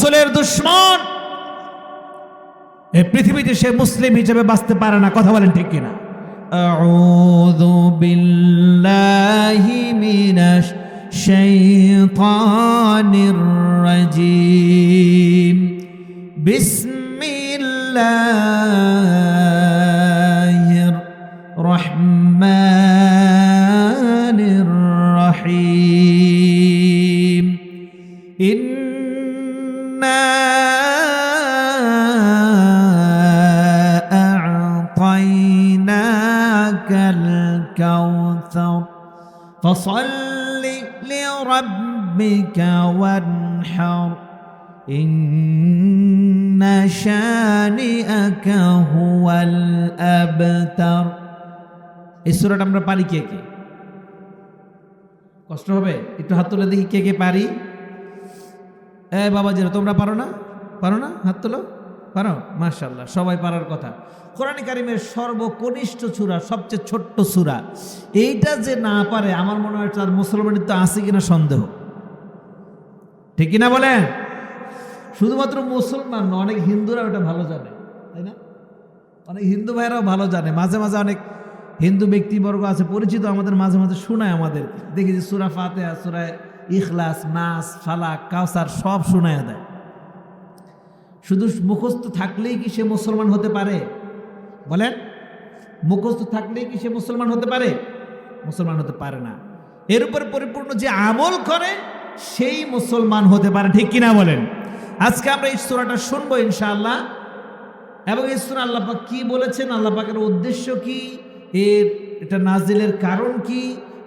রাসূলের দুশমন, এই পৃথিবীতে সে মুসলিম হিসেবে বাঁচতে পারে না। কথা বলেন ঠিক কিনা? আউযু বিল্লাহি মিনাশ শাইতানির রাজীম। বিসমিল্লাহির রহমানির রহিম। ইন্না আ'তাইনাকাল কাউসার ফাসাল্লি লিরাব্বিকা ওয়ানহার ইন্না শানিআকা হুয়াল আবতার। এই সূরাটা আমরা পারি কে কে? কষ্ট হবে? একটু হাত তুলে দেখি কে কে পারি। বাবাজিরা তোমরা পারো না? পারো না? হাত তোলো। পারো? মাশাআল্লাহ, সবাই পারার কথা। কোরআন কারীমের সর্বকনিষ্ঠ সূরা, সবচেয়ে ছোট্ট সূরা, এইটা যে না পারে আমার মনে হয় তার মুসলমানের তো আছে কিনা সন্দেহ। ঠিক কিনা বলেন? শুধুমাত্র মুসলমান না, অনেক হিন্দুরা ওটা ভালো জানে, তাই না? অনেক হিন্দু ভাইরাও ভালো জানে। মাঝে মাঝে অনেক হিন্দু ব্যক্তিবর্গ আছে পরিচিত, আমাদের মাঝে মাঝে শোনায়, আমাদের দেখি যে সূরা ফাতিহা, সূরা ইখলাস, নাস, ফালাক, কাউসার সব শোনায় দেয়। শুধু মুখস্থ থাকলেই কি সে মুসলমান হতে পারে? বলেন, মুখস্থ থাকলেই কি সে মুসলমান হতে পারে? মুসলমান হতে পারে না। এর উপর পরিপূর্ণ যে আমল করে সেই মুসলমান হতে পারে। ঠিক কিনা বলেন? আজকে আমরা এই সূরাটা শুনবো ইনশাআল্লাহ, এবং এই সূরা আল্লাহ পাক কি বলেছেন, আল্লাহ পাকের উদ্দেশ্য কি, এটা নাজিলের কারণ কি,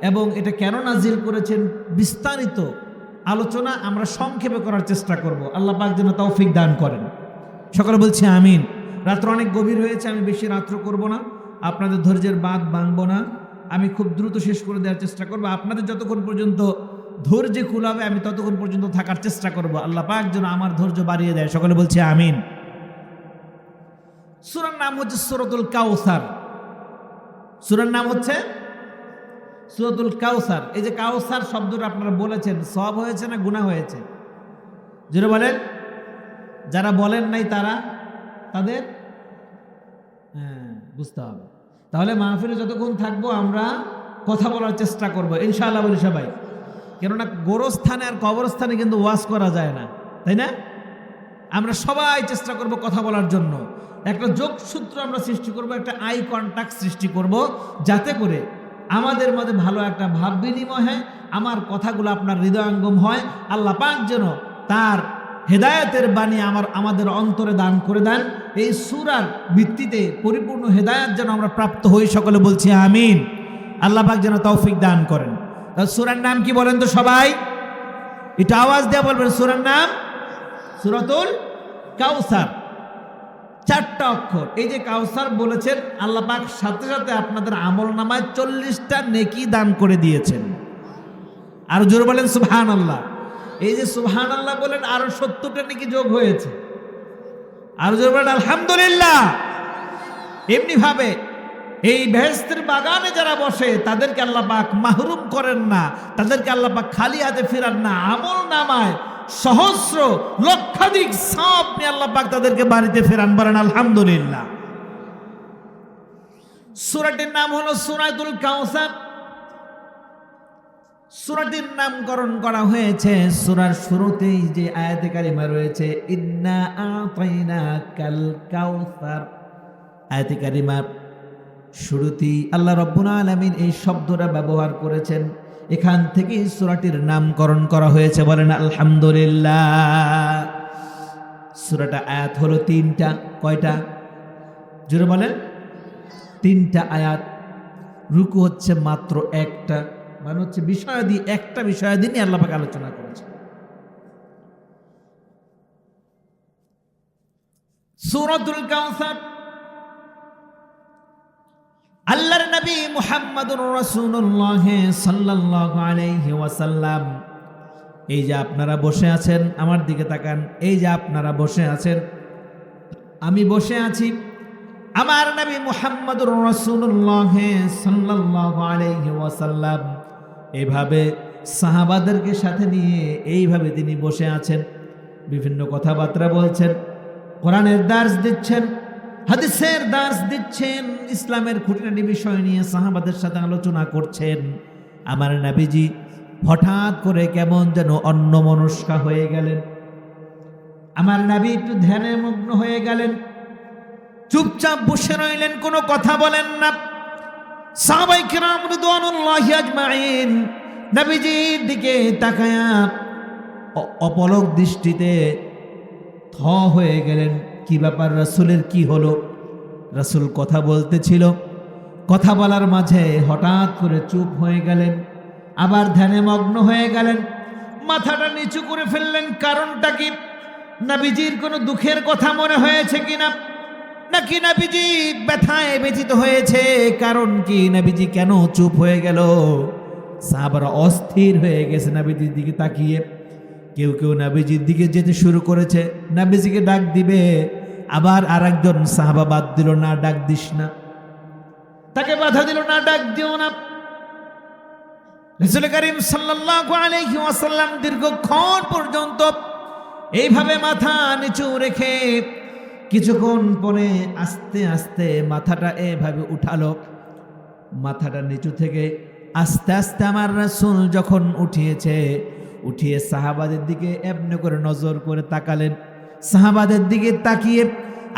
এবং এটা কেন নাজিল করেছেন, বিস্তারিত আলোচনা আমরা সংক্ষেপে করার চেষ্টা করব। আল্লাহ পাক যেন তৌফিক দান করেন। সকলে বলছি আমিন। রাত্র অনেক গভীর হয়েছে, আমি বেশি রাত্র করব না, আপনাদের ধৈর্যের বাঁধ ভাঙবো না, আমি খুব দ্রুত শেষ করে দেওয়ার চেষ্টা করব। আপনাদের যতক্ষণ পর্যন্ত ধৈর্যে কুলাবে আমি ততক্ষণ পর্যন্ত থাকার চেষ্টা করব। আল্লাহ পাক যেন আমার ধৈর্য বাড়িয়ে দেয়। সকলে বলছি আমিন। সূরার নাম হচ্ছে সূরাতুল কাউসার। সূরার নাম হচ্ছে সূরাতুল কাউসার। এই যে কাউসার শব্দটা আপনারা বলেছেন, সওয়াব হয়েছে না গুনাহ হয়েছে? যেটা বলেন, যারা বলেন নাই তাদের বুঝতে হবে। তাহলে মাহফিলে যতক্ষণ থাকবো আমরা কথা বলার চেষ্টা করব ইনশাআল্লাহ, বলি সবাই। কেননা গোরস্থানে আর কবরস্থানে কিন্তু ওয়াজ করা যায় না, তাই না? আমরা সবাই চেষ্টা করব কথা বলার জন্য। একটা যোগসূত্র আমরা সৃষ্টি করব, একটা আই কন্টাক্ট সৃষ্টি করব, যাতে করে আমাদের মধ্যে ভালো একটা ভাব বিনিময় হয়, আমার কথাগুলো আপনার হৃদয়ঙ্গম হয়। আল্লাহ পাক যেন তার হেদায়েতের বাণী আমাদের অন্তরে দান করে দেন। এই সূরার ভিত্তিতে পরিপূর্ণ হেদায়েত যেন আমরা প্রাপ্ত হই। সকলে বলছি আমিন। আল্লাহ পাক যেন তৌফিক দান করেন। সূরার নাম কি বলেন তো সবাই? এটা আওয়াজ দিয়ে বলবেন। সূরার নাম সূরাতুল কাউসার। 4টা অক্ষর। এই যে কাউসার বলেছেন, আল্লাহ পাক সাথে সাথে আপনাদের আমলনামায় 40টা নেকি দান করে দিয়েছেন। আর জোরে বলেন সুবহানাল্লাহ। এই যে সুবহানাল্লাহ বলেন, আরো 70টা নেকি যোগ হয়েছে। আর জোরে বলেন আলহামদুলিল্লাহ। এমনি ভাবে এই বেহেশতের বাগানে যারা বসে তাদেরকে আল্লাহ পাক মাহরুম করেন না, তাদেরকে আল্লাহ পাক খালি হাতে ফেরান না। আমলনামায় সহস্র লক্ষাধিক সওয়াব নিয়ে আল্লাহ পাক তাদেরকে বাড়িতে ফেরান। বলেন আলহামদুলিল্লাহ। সূরাটির নাম হলো সূরাতুল কাউসার। সূরাটির নামকরণ করা হয়েছে সূরার শুরুতেই যে আয়াতে কারিমা রয়েছে, ইন্না আ'তাইনাকাল কাউসার। আয়াতে কারিমার শুরুতেই আল্লাহ রাব্বুল আলামিন এই শব্দটা ব্যবহার করেছেন, এখান থেকে সূরাটির নামকরণ করা হয়েছে। বলেন আলহামদুলিল্লাহ। সূরাটা আয়াত হলো 3টা। কয়টা? জোরে বলেন। 3টা আয়াত। রুকু হচ্ছে মাত্র 1টা, মানে হচ্ছে বিষয়াদি, একটা বিষয়াদি নিয়ে আল্লাহ পাক আলোচনা করেছে। সূরাতুল কাউসার আল্লাহর নবী মুহাম্মদুর রাসূলুল্লাহ সাল্লাল্লাহু আলাইহি ওয়াসাল্লাম, এই যে আপনারা বসে আছেন, আমার দিকে তাকান, এই যে আপনারা বসে আছেন, আমি বসে আছি, আমার নবী মুহাম্মদুর রাসূলুল্লাহ সাল্লাল্লাহু আলাইহি ওয়াসাল্লাম এইভাবে সাহাবাদেরকে সাথে নিয়ে এইভাবে তিনি বসে আছেন। বিভিন্ন কথাবার্তা বলছেন, কোরআনের দার্স দিচ্ছেন, হাদিসের দার্স দিচ্ছেন, ইসলামের খুঁটিনাটি বিষয় নিয়ে সাহাবাদের সাথে আলোচনা করছেন। আমার নবীজি হঠাৎ করে কেমন যেন অন্যমনস্ক হয়ে গেলেন। আমার নবী একটু ধ্যানে মগ্ন হয়ে গেলেন, চুপচাপ বসে রইলেন, কোনো কথা বলেন না। সাহাবায়ে কেরাম রিদওয়ানুল্লাহি আজমাইন নবীজির দিকে তাকায়া অপলক দৃষ্টিতে থ হয়ে গেলেন। কি ব্যাপার, রাসূলের কি হলো? রাসূল কথা বলতেছিল, কথা বলার মাঝে হঠাৎ করে চুপ হয়ে গেলেন, আবার ধ্যানে মগ্ন হয়ে গেলেন, মাথাটা নিচু করে ফেললেন। কারণটা কি? নবীজির কোনো দুঃখের কথা মনে হয়েছে কিনা, নাকি নবীজি ব্যথায় ব্যথিত হয়েছে? কারণ কি? নবীজি কেন চুপ হয়ে গেল? সাহাবারা অস্থির হয়ে গেছে নবীজির দিকে তাকিয়ে। কেউ কেউ নবীজির দিকে যেতে শুরু করেছে, নবীজিকে ডাক দিবে, আবার আরেকজন সাহাবা বাদ দিল, না ডাক দিস না, তাকে বাধা দিল, না ডাক দিও না। রাসূল করিম সাল্লাল্লাহু আলাইহি ওয়াসাল্লাম দীর্ঘক্ষণ পর্যন্ত এইভাবে মাথা নিচু রেখে কিছুক্ষণ পরে আস্তে আস্তে মাথাটা এভাবে উঠালো। মাথাটা নিচু থেকে আস্তে আস্তে আমার রাসূল যখন উঠিয়ে সাহাবাদের দিকে এমনি করে নজর করে তাকালেন। সাহাবাদের দিকে তাকিয়ে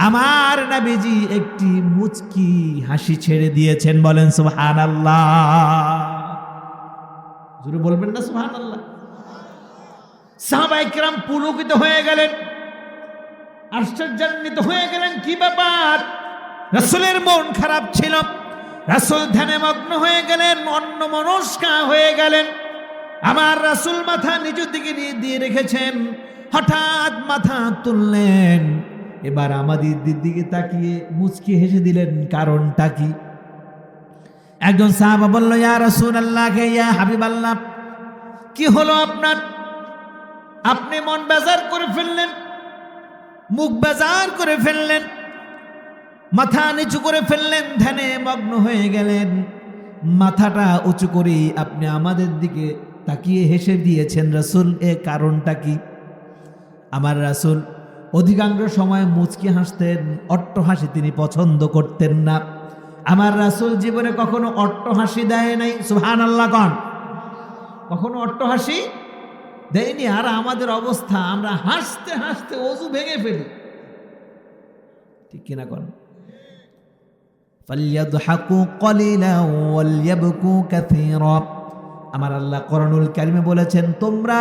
আমার নবীজি একটি মুচকি হাসি ছেড়ে দিয়েছেন। বলেন সুবহানাল্লাহ। জোরে বলবেন না সুবহানাল্লাহ? সাহাবায়ে কেরাম পুলকিত হয়ে গেলেন, আশ্চর্যান্বিত হয়ে গেলেন। কি ব্যাপার? রাসূলের মন খারাপ ছিল, রাসূল ধ্যানে মগ্ন হয়ে গেলেন, অন্যমনস্ক হয়ে গেলেন। আমার রাসূল মাথা নিচুর দিকে দিয়ে রেখেছেন, হঠাৎ মাথা তুললেন, এবার আমাদের দিকে তাকিয়ে মুচকি হেসে দিলেন। কারণটা কি? একজন সাহাবা বলল, ইয়া রাসূলুল্লাহ, ইয়া হাবিবাল্লাহ, কি হলো আপনার? আপনি মন বেজার করে ফেললেন, মুখ বেজার করে ফেললেন, মাথা নিচু করে ফেললেন, ধ্যানে মগ্ন হয়ে গেলেন, মাথাটা উঁচু করে আপনি আমাদের দিকে তাকিয়ে হেসে দিয়েছেন। রাসূল, এ কারণটা কি? আমার রাসূল অধিকাংশ সময় মুচকি হাসতেন, অট্ট হাসি তিনি পছন্দ করতেন না। আমার রাসূল জীবনে কখনো অট্ট হাসি দেয় নাই। সুবহানাল্লাহ কন। কখনো অট্ট হাসি দেয়নি। আর আমাদের অবস্থা, আমরা হাসতে হাসতে ওযু ভেঙে ফেলি, ঠিক কিনা কন? ফালইয়াদহাকু কলিলান ওয়ালইয়াবকু কাসীরা। আমার আল্লাহ কোরআনুল কারীমে বলেছেন, তোমরা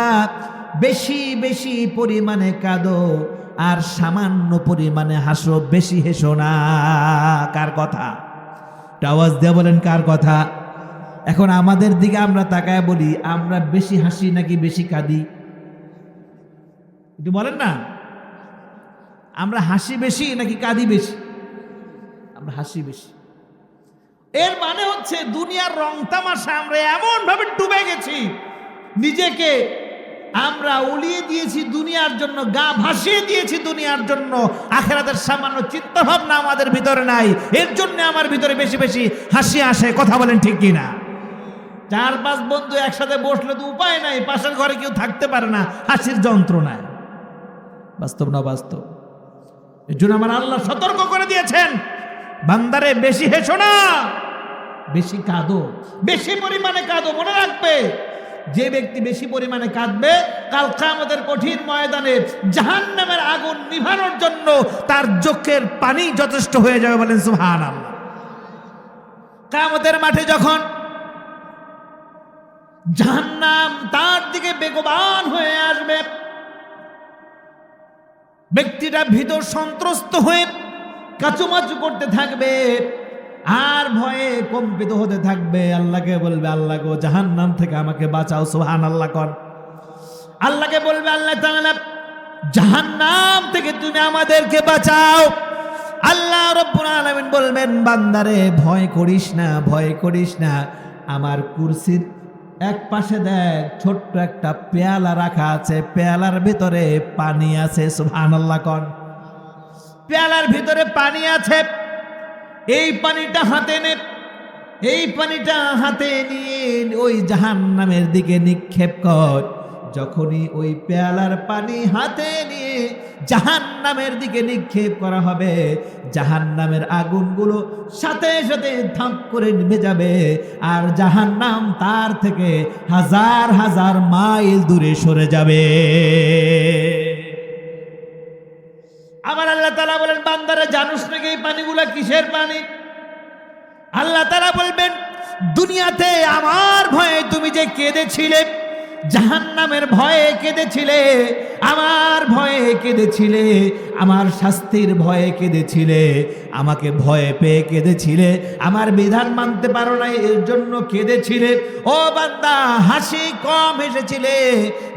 বেশি বেশি পরিমাণে কাঁদো আর সামান্য পরিমাণে হাসো, বেশি হেসো না। কার কথা? আওয়াজ দিয়ে বলেন, কার কথা? এখন আমাদের দিকে আমরা তাকায় বলি, আমরা বেশি হাসি নাকি বেশি কাঁদি? একটু বলেন না, আমরা হাসি বেশি নাকি কাঁদি বেশি? আমরা হাসি বেশি। এর মানে হচ্ছে দুনিয়ার রং তামাশা আমরা এমন ভাবে ডুবে গেছি, নিজেকে আমরা উলিয়ে দিয়েছি দুনিয়ার জন্য, গা ভাসিয়ে দিয়েছি দুনিয়ার জন্য। আখিরাতের সামান্য চিন্তা ভাবনা আমাদের ভিতরে নাই। এর জন্য আমার ভিতরে বেশি বেশি হাসি আসে। কথা বলেন ঠিক কিনা? 4-5 বন্ধু একসাথে বসলে তো উপায় নাই, পাশের ঘরে কেউ থাকতে পারে না হাসির যন্ত্রণায়। বাস্তব না বাস্তব? এর জন্য আমার আল্লাহ সতর্ক করে দিয়েছেন, বান্দারে বেশি হেসো না, বেশি কাঁদো, বেশি পরিমাণে কাঁদো। মনে রাখবে, যে ব্যক্তি বেশি পরিমাণে কাঁদবে, কাল কিয়ামতের কঠিন ময়দানে জাহান্নামের আগুন নিভানোর জন্য তার চোখের পানি যথেষ্ট হয়ে যাবে। বলেন সুবহানাল্লাহ। কিয়ামতের মাঠে যখন জাহান্নাম তার দিকে বেগবান হয়ে আসবে, ব্যক্তিটা ভীত সন্ত্রস্ত হয়ে কাচুমাচু করতে থাকবে আর ভয়ে কম্পিত হতে থাকবে। আল্লাহকে বলবে, আল্লাহ গো, জাহান্নাম থেকে আমাকে বাঁচাও। সুবহানাল্লাহ কর। আল্লাহকে বলবে, আল্লাহ তাআলা, জাহান্নাম থেকে তুমি আমাদেরকে বাঁচাও। আল্লাহ রাব্বুল আলামিন বলবেন, বান্দারে ভয় করিস না, ভয় করিস না, আমার কুরসির এক পাশে দেখ ছোট্ট একটা পেয়ালা রাখা আছে, পেয়ালার ভিতরে পানি আছে। সুবহানাল্লাহ কর। পেয়ালার ভিতরে পানি আছে, এই পানিটা হাতে নে, এই পানিটা হাতে নিয়ে ওই জাহান্নামের দিকে নিক্ষেপ কর। যখনই ওই পেয়ালার পানি হাতে নিয়ে জাহান্নামের দিকে নিক্ষেপ করা হবে, জাহান্নামের আগুনগুলো সাথে সাথে থাপ করে নিভে যাবে, আর জাহান্নাম তার থেকে হাজার হাজার মাইল দূরে সরে যাবে। আমার আল্লাহ তাআলা বলেন, বান্দারা জানোস নাকি এই পানিগুলা কিসের পানি? আল্লাহ তাআলা বলবেন, দুনিয়াতে আমার ভয়ে তুমি যে কেঁদেছিলে, জাহান্নামের ভয়ে কেঁদেছিলে, আমার ভয়ে কেঁদেছিলে, আমার শাস্তির ভয়ে কেঁদেছিলে, আমাকে ভয় পেয়ে কেঁদেছিলে, আমার বিধান মানতে পারো না এর জন্য কেঁদেছিলে। ও বান্দা, হাসি কম হেসেছিলে,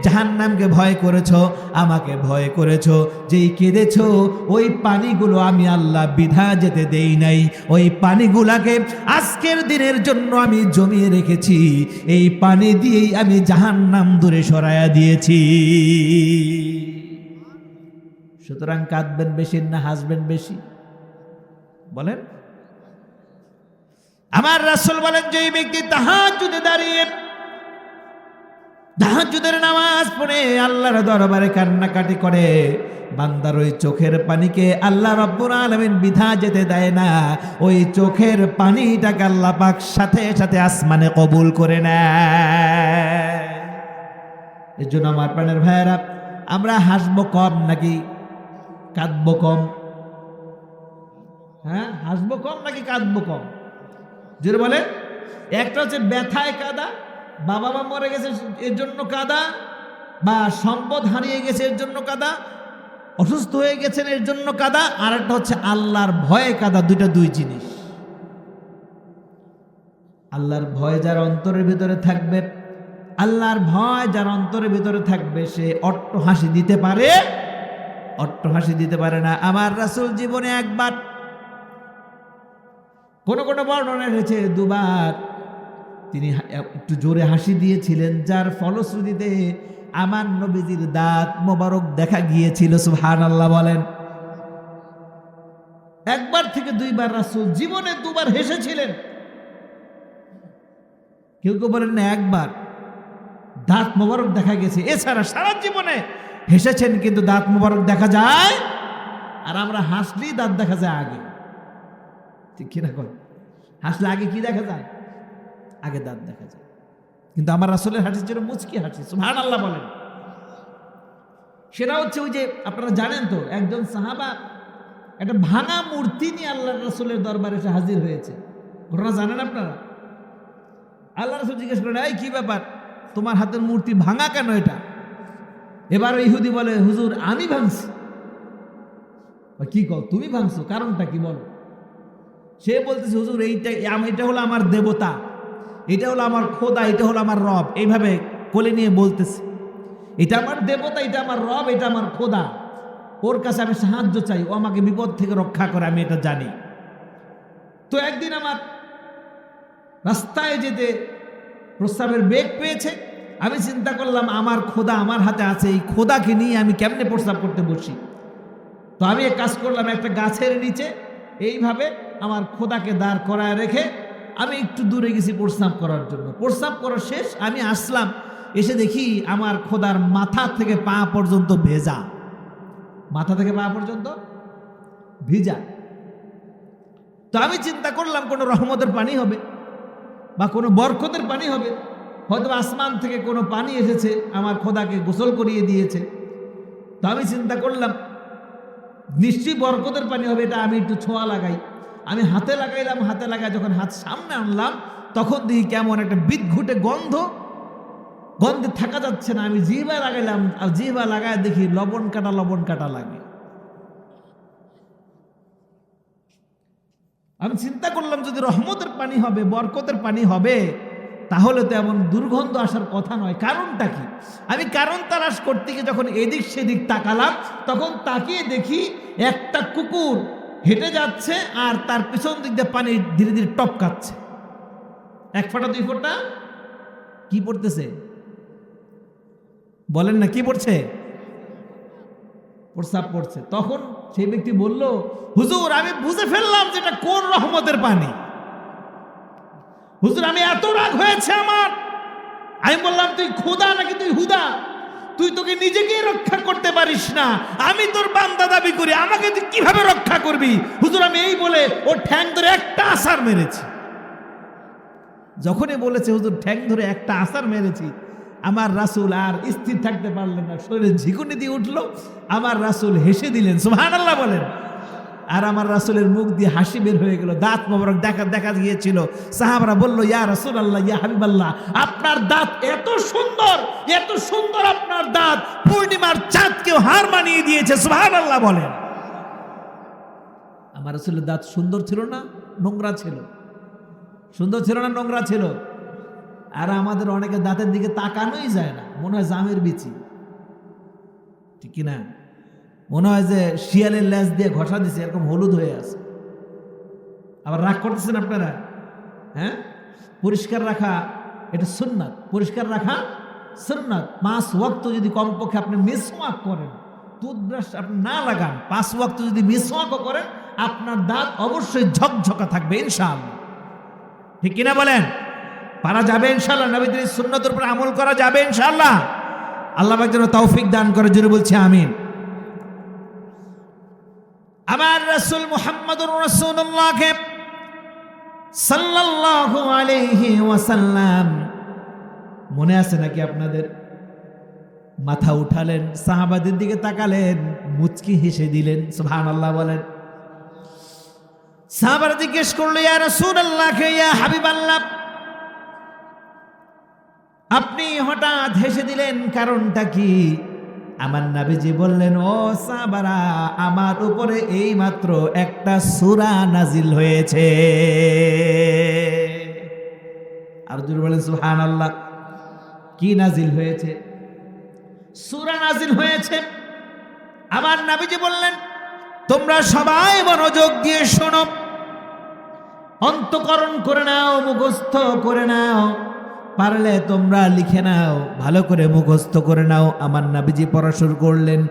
জাহান্নামকে ভয় করেছো, আমাকে ভয় করেছো, যেই কেঁদেছো ওই পানিগুলো আমি আল্লাহ বিধা যেতে দেই নাই, ওই পানিগুলাকে আজকের দিনের জন্য আমি জমিয়ে রেখেছি, এই পানি দিয়েই আমি জাহান্নাম দূরে সরাইয়া দিয়েছি। সুতরাং কাঁদবেন বেশি না হাসবেন বেশি? বলেন। আমার রাসূল বলেন, যে ব্যক্তি তাহাজ্জুদে দাঁড়িয়ে তাহাজ্জুদের নামাজ পড়ে আল্লাহর দরবারে কান্নাকাটি করে, বান্দার ওই চোখের পানিকে আল্লাহ রাব্বুল আলামিন বিধা যেতে দেয় না, ওই চোখের পানিটাকে আল্লাহ পাক সাথে সাথে আসমানে কবুল করে নেয়। এর জন্য আমার প্রাণের ভাইয়েরা, আমরা হাসবো কম নাকি কাঁদবো কম? হ্যাঁ, হাসবো কম নাকি কাঁদবো কম? জোরে বলে। একটা হচ্ছে ব্যথায় কাঁদা, বাবা মা মরে গেছে এর জন্য কাঁদা, বা সম্পদ হারিয়ে গেছে এর জন্য কাঁদা, অসুস্থ হয়ে গেছেন এর জন্য কাঁদা, আর একটা হচ্ছে আল্লাহর ভয়ে কাঁদা। দুইটা দুই জিনিস। আল্লাহর ভয় যার অন্তরের ভিতরে থাকবে, আল্লাহর ভয় যার অন্তরের ভিতরে থাকবে, সে অট্ট হাসি দিতে পারে, অট্ট হাসি দিতে পারে না। আমার রাসূল জীবনে একবার, কোন কোন বর্ণনা রয়েছে দুবার, তিনি একটু জোরে হাসি দিয়েছিলেন, যার ফলশ্রুতিতে আমার নবীজির দাঁত মোবারক দেখা গিয়েছিল। সুবহানাল্লাহ বলেন। একবার থেকে দুইবার রাসূল জীবনে দুবার হেসেছিলেন। কেউ কেউ বলেন না, একবার দাঁত মোবারক দেখা গেছে, এছাড়া সারা জীবনে হেসেছেন কিন্তু দাঁত মোবারক দেখা যায়। আর আমরা হাসলেই দাঁত দেখা যায় আগে, ঠিক কিনা কর? হাসলে আগে কি দেখা যায়? আগে দাঁত দেখা যায়। কিন্তু আমার রাসূলের হাসি ছিল মুচকি হাসি। সুবহানাল্লাহ বলেন। সেটা হচ্ছে ওই যে আপনারা জানেন তো, একজন সাহাবা একটা ভাঙা মূর্তি নিয়ে আল্লাহ রাসূলের দরবারে এসে হাজির হয়েছে। ঘটনা জানেন আপনারা? আল্লাহ রাসূল জিজ্ঞেস করেন, এই কি ব্যাপার, তোমার হাতের মূর্তি ভাঙা কেন এটা? এবার ইহুদি বলে, হুজুর আমি ভাঙছি। কি কও, তুমি ভাঙছো, কারণটা কি বলো? সে বলতেছে, হুজুর এটা হলো আমার দেবতা, এটা হলো আমার খোদা, এটা হলো আমার রব। এইভাবে কোলে নিয়ে বলতেছে, এটা আমার দেবতা, এটা আমার রব, এটা আমার খোদা, ওর কাছে আমি সাহায্য চাই, ও আমাকে বিপদ থেকে রক্ষা করে, আমি এটা জানি। তো একদিন আমার রাস্তায় যেতে প্রস্রাবের বেগ পেয়েছে, আমি চিন্তা করলাম আমার খোদা আমার হাতে আছে, এই খোদাকে নিয়ে আমি কেমনে প্রস্রাব করতে বসি। তো আমি এক কাজ করলাম, একটা গাছের নিচে এইভাবে আমার খোদাকে দাঁড় করায় রেখে আমি একটু দূরে গেছি প্রস্রাব করার জন্য। প্রস্রাব করা শেষ, আমি আসলাম, এসে দেখি আমার খোদার মাথা থেকে পা পর্যন্ত ভেজা, মাথা থেকে পা পর্যন্ত ভিজা। তো আমি চিন্তা করলাম কোনো রহমতের পানি হবে বা কোনো বরকতের পানি হবে, হয়তো আসমান থেকে কোনো পানি এসেছে, আমার খোদাকে গোসল করিয়ে দিয়েছে। তো আমি চিন্তা করলাম নিশ্চয়ই বরকতের পানি হবে, এটা আমি একটু ছোঁয়া লাগাই। আমি হাতে লাগাইলাম, হাতে লাগাই যখন হাত সামনে আনলাম, তখন দেখি কেমন একটা বিদঘুটে গন্ধ, গন্ধে থাকা যাচ্ছে না। আমি জিহ্বা লাগাইলাম, আর জিহ্বা লাগায় দেখি লবণ কাটা লাগে। আমি চিন্তা করলাম যদি রহমতের পানি হবে, বরকতের পানি হবে, তাহলে তো এমন দুর্গন্ধ আসার কথা নয়। কারণটা কি? আমি কারণ তালাশ করতে গিয়ে যখন এদিক সেদিক তাকালাম, তখন তাকিয়ে দেখি একটা কুকুর হেঁটে যাচ্ছে, আর তার পিছন দিক দিয়ে পানি ধীরে ধীরে টপকাচ্ছে। এক ফোঁটা দুই ফোঁটা কি পড়তেছে বলেন না, কি পড়ছে? প্রস্রাব পড়ছে। তখন সেই ব্যক্তি বলল, হুজুর আমি বুঝে ফেললাম যে এটা কোন রহমতের পানি। হুজুর আমি এত রাগ হয়েছে আমার। আমি বললাম, তুই খোদা নাকি তুই হুদা? তুই তোকে নিজেকেই রক্ষা করতে পারিস না, আমি তোর বান্দা দাবি করি, আমাকে তুই কিভাবে রক্ষা করবি? হুজুর আমি এই বলে ও ঠ্যাং ধরে একটা আছাড় মেরেছি। যখনই বলেছে হুজুর ঠ্যাং ধরে একটা আছাড় মেরেছি, আমার রাসূল আর স্থির থাকতে পারলেন না, শরীরে ঝিকুনি দিয়ে উঠলো। আমার রাসূল হেসে দিলেন, সুবহানাল্লাহ বলেন। আর আমার রাসূলের মুখ দিয়ে হাসি বের হয়ে গেল, দাঁত মোবারক দেখা গিয়েছিল। সাহাবারা বলল, ইয়া রাসূলুল্লাহ, ইয়া হাবিবাল্লাহ, আপনার দাঁত এত সুন্দর আপনার দাঁত পূর্ণিমার চাঁদকেও হার মানিয়ে দিয়েছে, সুবহানাল্লাহ বলেন। আমার রাসূলের দাঁত সুন্দর ছিল না নোংরা ছিল? সুন্দর ছিল না নোংরা ছিল? আর আমাদের অনেকে দাঁতের দিকে তাকানোই যায় না, মনে হয় জামের বিচি, ঠিক কিনা? মনে হয় যে শিয়ালের লেজ দিয়ে ঘষা দিছে, এরকম হলুদ হয়ে আছে। আবার রাগ করতেছেন আপনারা? হ্যাঁ, পরিষ্কার রাখা এটা সুন্নাত, পরিষ্কার রাখা সুন্নাত। 5 ওয়াক্ত যদি কমপক্ষে আপনি মিসওয়াক করেন, টুথব্রাশ আপনি না লাগান, 5 ওয়াক্ত যদি মিসওয়াকও করেন, আপনার দাঁত অবশ্যই ঝকঝকা থাকবে ইনশাআল্লাহ, ঠিক কিনা বলেন? পারা যাবে ইনশাআল্লাহ, নবীদের সুন্নতের উপর আমল করা যাবে ইনশাআল্লাহ। আল্লাহ পাক যেন তৌফিক দান করে, জোরে বলছি আমিন। আমার রাসূল মুহাম্মদুর রাসূলুল্লাহকে সাল্লাল্লাহু আলাইহি ওয়াসাল্লাম, মনে আছে নাকি আপনাদের? মাথা উঠালেন, সাহাবাদের দিকে তাকালেন, মুচকি হেসে দিলেন, সুবহানাল্লাহ বলেন। সাহাবারা জিজ্ঞেস করলো, ইয়া রাসূলুল্লাহ, ইয়া হাবিবাল্লাহ, আপনি হঠাৎ হেসে দিলেন, কারণটা কি? আমার নবীজি বললেন, ও সাহাবারা, আমার উপরে এই মাত্র একটা সূরা নাজিল হয়েছে। আর জোরে বলেন সুবহানাল্লাহ। কি নাজিল হয়েছে? সূরা নাজিল হয়েছে। আমার নবীজি বললেন, তোমরা সবাই মনোযোগ দিয়ে শোনো, অন্তঃকরণ করে নাও, মুখস্থ করে নাও, পারলে তোমরা লিখে নাও, ভালো করে মুখস্থ করে নাও। আমার নবীজি পড়া শুরু করলেন,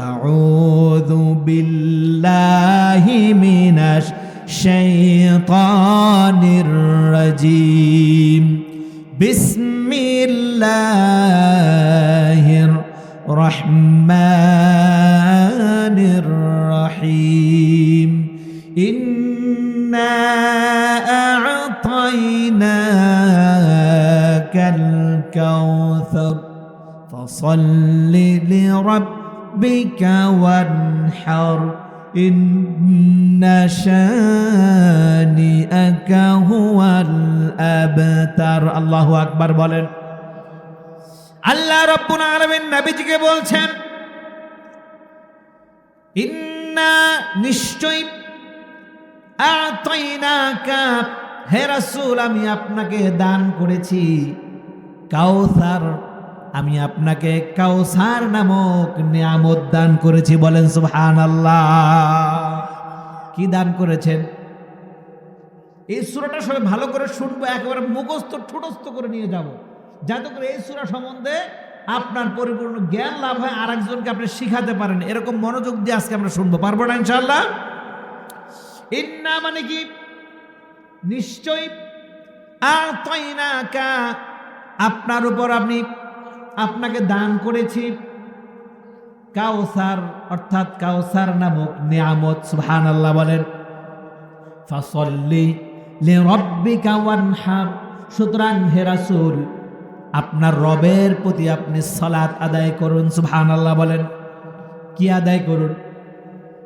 আউযু বিল্লাহি মিনাশ শাইতানির রাজীম, বিসমিল্লাহির রহমানির রহিম, ইন্না আ'তাইনাকাল কাউসার ফাসাল্লি লিরাব্বিকা ওয়ানহার, ইন্না শানিআকা হুয়াল আবতার। আল্লাহু আকবার বলেন। আল্লাহ রাব্বুল আলামিন নবীজিকে বলছেন, ইন্না, নিশ্চয়, আ'তাইনাকা, হে রাসূল আমি আপনাকে দান করেছি কাউসার, আমি আপনাকে কাউসার নামক নিয়ামত দান করেছি। বলেন সুবহানাল্লাহ। কি দান করেছেন? এই সূরাটা সবাই ভালো করে শুনবো, একেবারে মুখস্থ ঠোঁটস্থ করে নিয়ে যাব, যাতে করে এই সূরা সম্বন্ধে আপনার পরিপূর্ণ জ্ঞান লাভ হয়, আর একজনকে আপনি শিখাতে পারেন। এরকম মনোযোগ দিয়ে আজকে আমরা শুনবো, পারবো না ইনশাআল্লাহ? ইন্না মানে কি? নিশ্চয়, আ'তাইনাকা, আপনার উপর আমি আপনাকে দান করেছি কাউসার, অর্থাৎ কাউসার নামক নিয়ামত। সুবহানাল্লাহ বলেন। ফাসাল্লি লিরাব্বিকা ওয়ানহার, সুতরাং হে রাসূল আপনার রবের প্রতি আপনি সালাত আদায় করুন। সুবহানাল্লাহ বলেন। কি আদায় করুন?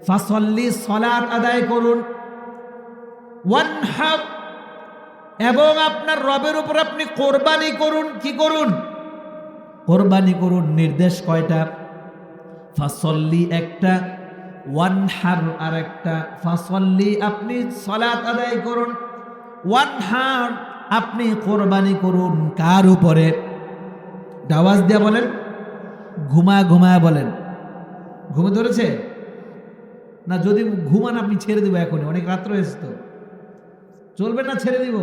ফাসাল্লি, সালাত আদায় করুন, ওয়ানহার, এবং আপনার রবের উপর আপনি কোরবানি করুন। কি করুন? কোরবানি করুন। নির্দেশ কয়টা? ফাসাল্লি একটা, ওয়ানহার আর একটা। ফাসাল্লি আপনি সালাত আদায় করুন, ওয়ানহার আপনি কোরবানি করুন। কার উপরে? আওয়াজ দিয়ে বলেন, ঘুমায় বলেন। ঘুমে ধরেছে না? যদি ঘুমান আপনি ছেড়ে দিব এখনই, অনেক রাত্র হয়েছে তো, চলবে না? ছেড়ে দিব।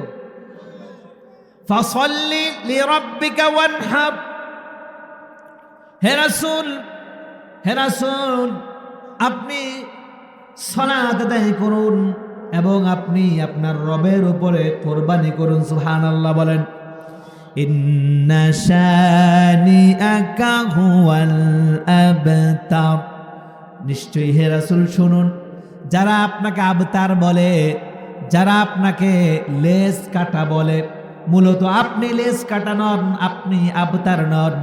ফাসাল্লি লিরাব্বিকা ওয়ানহার, হে রাসূল আপনি সালাত আদায় করুন এবং আপনি আপনার রবের উপরে কোরবানি করুন। সুবহানাল্লাহ বলেন। ইন্না শানিআকা হুয়াল আবতার। নিশ্চয়ই হে রাসূল শুনুন, যারা আপনাকে আবতার বলে, যারা আপনাকে লেজ কাটা বলে, মূলত আপনি লেজ কাটা নন, আপনি আবতার নন।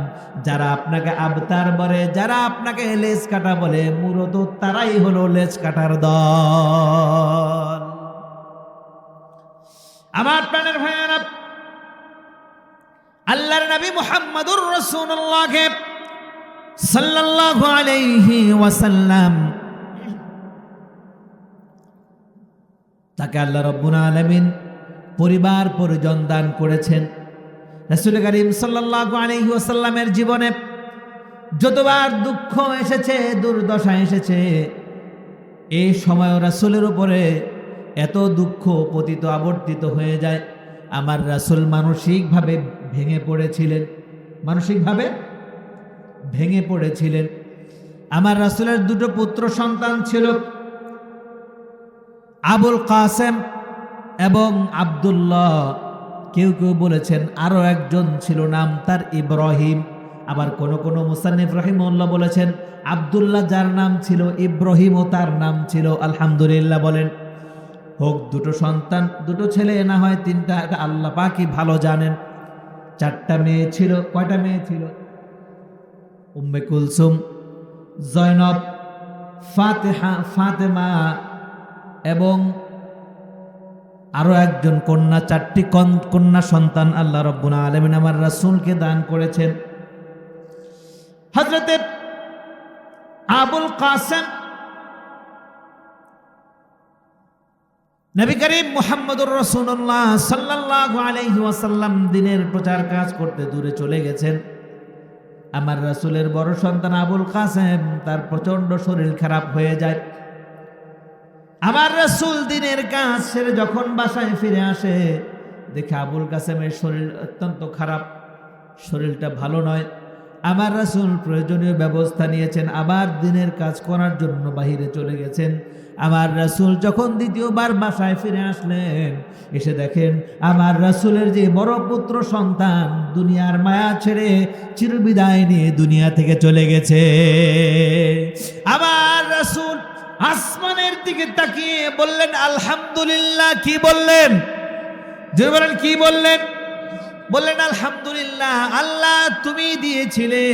যারা আপনাকে আবতার বলে, যারা আপনাকে লেজ কাটা বলে, মূলত তারাই হলো লেজ কাটার দল। আমার প্রাণের ভাইয়েরা, আল্লাহর নবী মুহাম্মদুর রাসূলুল্লাহ সাল্লাল্লাহু আলাইহি ওয়াসাল্লাম, তাকে আল্লাহ রাব্বুল আলামিন পরিবার পরিজন দান করেছেন। রাসূল করিম সাল্লাল্লাহু আলাইহি ওয়াসাল্লামের জীবনে যতবার দুঃখ এসেছে, দুর্দশা এসেছে, এই সময় রাসূলের উপরে এত দুঃখ পতিত আবর্তিত হয়ে যায়। আমার রাসূল মানসিকভাবে ভেঙে পড়েছিলেন, মানসিকভাবে ভেঙে পড়েছিলেন। আমার রাসূলের দুটো পুত্র সন্তান ছিল, আবুল কাসেম এবং আব্দুল্লাহ। কেউ কেউ বলেছেন আরো একজন ছিল, নাম তার ইব্রাহিম। আবার কোন কোন মুসান্নিফ রাহিমাহুল্লাহ বলেছেন আব্দুল্লাহ যার নাম ছিল, ইব্রাহিমও তার নাম ছিল। আলহামদুলিল্লাহ বলেন। হোক দুটো সন্তান, দুটো ছেলে না হয় তিনটা, এটা আল্লাহ পাকই ভালো জানেন। চারটা মেয়ে ছিল। কয়টা মেয়ে ছিল? উম্মে কুলসুম, জয়নব, ফাতেমা এবং আরো একজন কন্যা। চারটি কন্যা সন্তান আল্লাহ রাব্বুল আলামিন আমার রাসূলকে দান করেছেন। হযরতে আবুল কাসেম নবী করিম মুহাম্মদুর রাসূলুল্লাহ সাল্লাল্লাহু আলাইহি ওয়াসাল্লাম দিনের প্রচার কাজ করতে দূরে চলে গেছেন। আমার রাসূলের বড় সন্তান আবুল কাসেম, তার প্রচন্ড শরীর খারাপ হয়ে যায়। আমার রাসূল দিনের কাজ সেরে যখন বাসায় ফিরে আসে, দেখে আবুল কাসেমের শরীর অত্যন্ত খারাপ, শরীরটা ভালো নয়। আমার রাসূল প্রয়োজনীয় ব্যবস্থা নিয়েছেন, আবার দিনের কাজ করার জন্য বাহিরে চলে গেছেন। আমার রাসূল যখন দ্বিতীয়বার বাসায় ফিরে আসলেন, এসে দেখেন আমার রাসূলের যে বড় পুত্র সন্তান দুনিয়ার মায়া ছেড়ে চিরবিদায় নিয়ে দুনিয়া থেকে চলে গেছে। আমার রাসূল আসমানের দিকে তাকিয়ে বললেন আলহামদুলিল্লাহ। কি বললেন? জোরে বলেন, কি বললেন? বললেন আলহামদুলিল্লাহ, আল্লাহ তুমি দিয়েছিলে,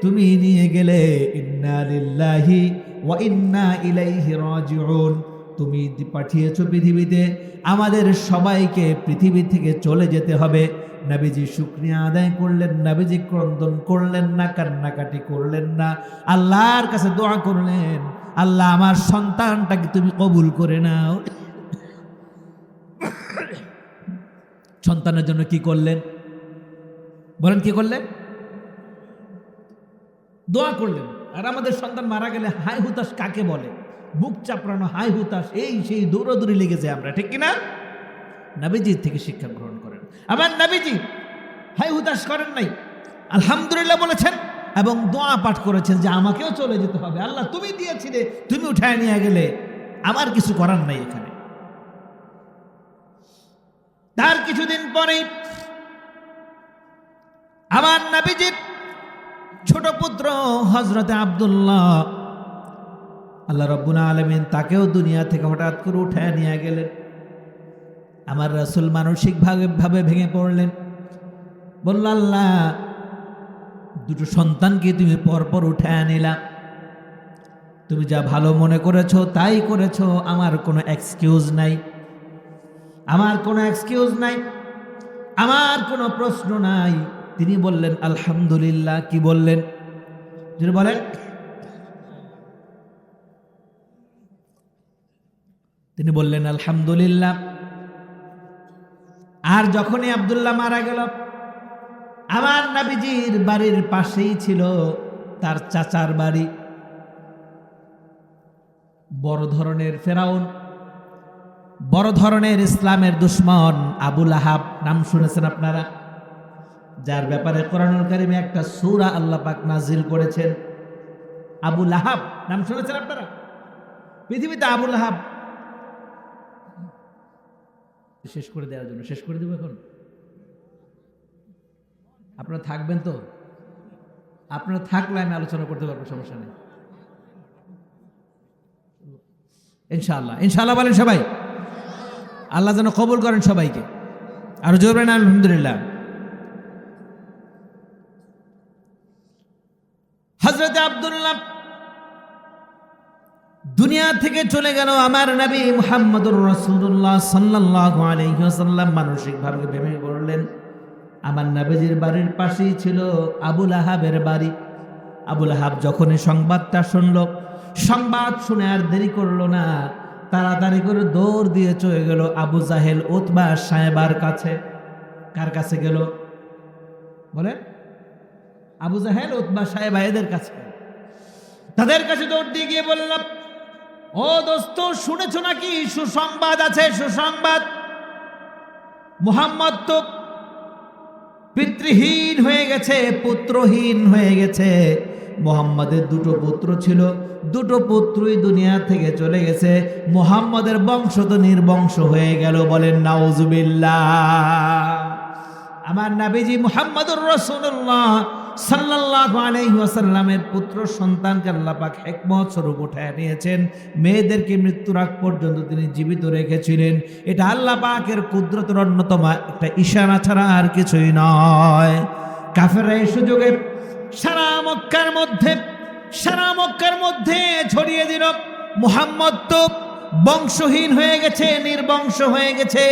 তুমি নিয়ে গেলে, ইন্না লিল্লাহি ওয়া ইন্না ইলাইহি রাজিউন। তুমি পাঠিয়েছো পৃথিবীতে, আমাদের সবাইকে পৃথিবী থেকে চলে যেতে হবে। নবীজি শুকরিয়া আদায় করলেন, নবীজি ক্রন্দন করলেন না, কান্নাকাটি করলেন না, আল্লাহর কাছে দোয়া করলেন, আল্লাহ আমার সন্তানটাকে তুমি কবুল করে নাও। সন্তানের জন্য কি করলেন? বলেন কি করলেন? দোয়া করলেন। আর আমাদের সন্তান মারা গেলে হাই হুতাশ কাকে বলে? বুক চাপড়ানো, হাই হুতাশ, এই সেই দৌড়াদৌড়ি লেগেছে আমরা, ঠিক কিনা? নবীজির থেকে শিক্ষা গ্রহণ করেন। আমার নবীজি হাই হুতাশ করেন নাই, আলহামদুলিল্লাহ বলেছেন এবং দোয়া পাঠ করেছেন যে আমাকেও চলে যেতে হবে, আল্লাহ তুমি দিয়েছিলে, তুমি উঠায় নিয়ে গেলে, আমার কিছু করার নাই এখানে। তার কিছুদিন পরেই আমার নবীজির ছোট পুত্র হযরতে আব্দুল্লাহ, আল্লাহ রাব্বুল আলামিন তাকেও দুনিয়া থেকে হঠাৎ করে উঠায় নিয়ে গেলেন। আমার রাসূল মানসিকভাবে ভেঙে পড়লেন, বলল আল্লাহ দুটো সন্তানকে তুমি পরপর উঠায় নিলা, তুমি যা ভালো মনে করেছো তাই করেছো, আমার কোনো এক্সকিউজ নাই, আমার কোনো এক্সকিউজ নাই, আমার কোনো প্রশ্ন নাই। তিনি বললেন আলহামদুলিল্লাহ। কি বললেন? যদি বলেন, তিনি বললেন আলহামদুলিল্লাহ। আর যখনই আব্দুল্লাহ মারা গেল, আমার নবীজির বাড়ির পাশেই ছিল তার চাচার বাড়ি। বড় ধরনের ফেরাউন, বড় ধরনের ইসলামের দুশ্মন আবু লাহাব, নাম শুনেছেন আপনারা? যার ব্যাপারে কোরআনুল কারীমে একটা সূরা আল্লাহ পাক নাজিল করেছেন। আবু লাহাব নাম শুনেছেন আপনারা? পৃথিবীতে আবু লাহাব, শেষ করে দেওয়ার জন্য শেষ করে দেবো এখন। আপনারা থাকবেন তো? আপনারা থাকলে আমি আলোচনা করতে পারবো, সমস্যা নেই ইনশাআল্লাহ। ইনশাআল্লাহ বলেন সবাই। আল্লাহ যেন কবুল করেন সবাইকে। আর জোর বলেন আলহামদুলিল্লাহ। হযরত আব্দুল্লাহ দুনিয়া থেকে চলে গেল। আমার নবী মুহাম্মদুর রাসূলুল্লাহ সাল্লাল্লাহু আলাইহি ওয়াসাল্লাম মানসিকভাবে ভেঙে পড়লেন। আমার নবীজির বাড়ির পাশেই ছিল আবুল আহাবের বাড়ি। আবুল আহাব যখনই সংবাদটা শুনল, সংবাদ শুনে আর দেরি করলো না, তাড়াতাড়ি করে দৌড় দিয়ে চলে গেল আবু জাহেল উতবা সাহেবার কাছে। কার কাছে গেল বলেন? আবু জাহেল উতবা সাহেব এদের কাছে। তাদের কাছে দৌড় দিয়ে গিয়ে বললাম, ও দোস্ত, শুনেছো নাকি সুসংবাদ আছে? সুসংবাদ, মুহাম্মদ তো পিতৃহীন হয়ে গেছে, পুত্রহীন হয়ে গেছে। মুহাম্মাদের দুটো পুত্র ছিল, দুটো পুত্রই দুনিয়া থেকে চলে গেছে। মুহাম্মাদের বংশ তো নির্বংশ হয়ে গেল। বলেন নাউজুবিল্লাহ। আমার নবীজি মুহাম্মদুর রাসূলুল্লাহ সাল্লাল্লাহু আলাইহি ওয়াসাল্লামের পুত্র সন্তানকে আল্লাহ পাক হিকমত স্বরূপ উঠায় নিয়েছেন। মেয়েদেরকে মৃত্যুর আগ পর্যন্ত তিনি জীবিত রেখেছিলেন। এটা আল্লাহ পাকের কুদরতের অন্যতম একটা ইশারা ছাড়া আর কিছুই নয়। কাফেররা এই সুযোগে সারা মক্কার মধ্যে ছড়িয়ে দিল, মুহাম্মদ তো বংশহীন হয়ে গেছে, নির্বংশ হয়ে গেছে,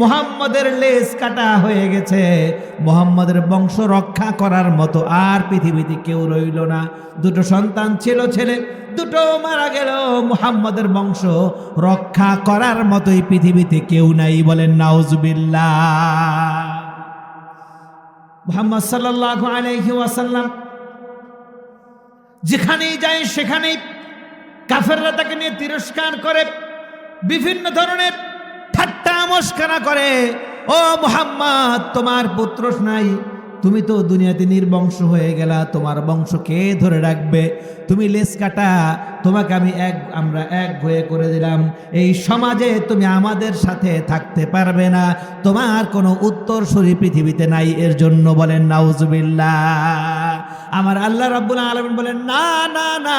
মুহাম্মদের লেজ কাটা হয়ে গেছে। মুহাম্মদের বংশ রক্ষা করার মতো আর পৃথিবীতে কেউ রইল না। দুটো সন্তান ছিল, ছেলে দুটো মারা গেল। মুহাম্মদের বংশ রক্ষা করার মতোই পৃথিবীতে কেউ নাই। বলেন নাউজুবিল্লাহ। মুহাম্মদ সাল্লাল্লাহু আলাইহি ওয়াসাল্লাম যেখানেই যায় সেখানেই কাফেররা তাকে নিয়ে তিরস্কার করে, বিভিন্ন ধরনের ঠাট্টা মস্করা করে। ও মুহাম্মদ, তোমার পুত্র নাই, তুমি তো দুনিয়াতে নির্বংশ হয়ে গেলা, তোমার বংশ কে ধরে রাখবে? তুমি লেজ কাটা, তোমাকে আমরা এক হয়ে করে দিলাম। এই সমাজে তুমি আমাদের সাথে থাকতে পারবে না, তোমার কোনো উত্তরসূরি পৃথিবীতে নাই। এর জন্য বলেন নাউজুবিল্লাহ। আমার আল্লাহ রাব্বুল আলামিন বলেন, না না না,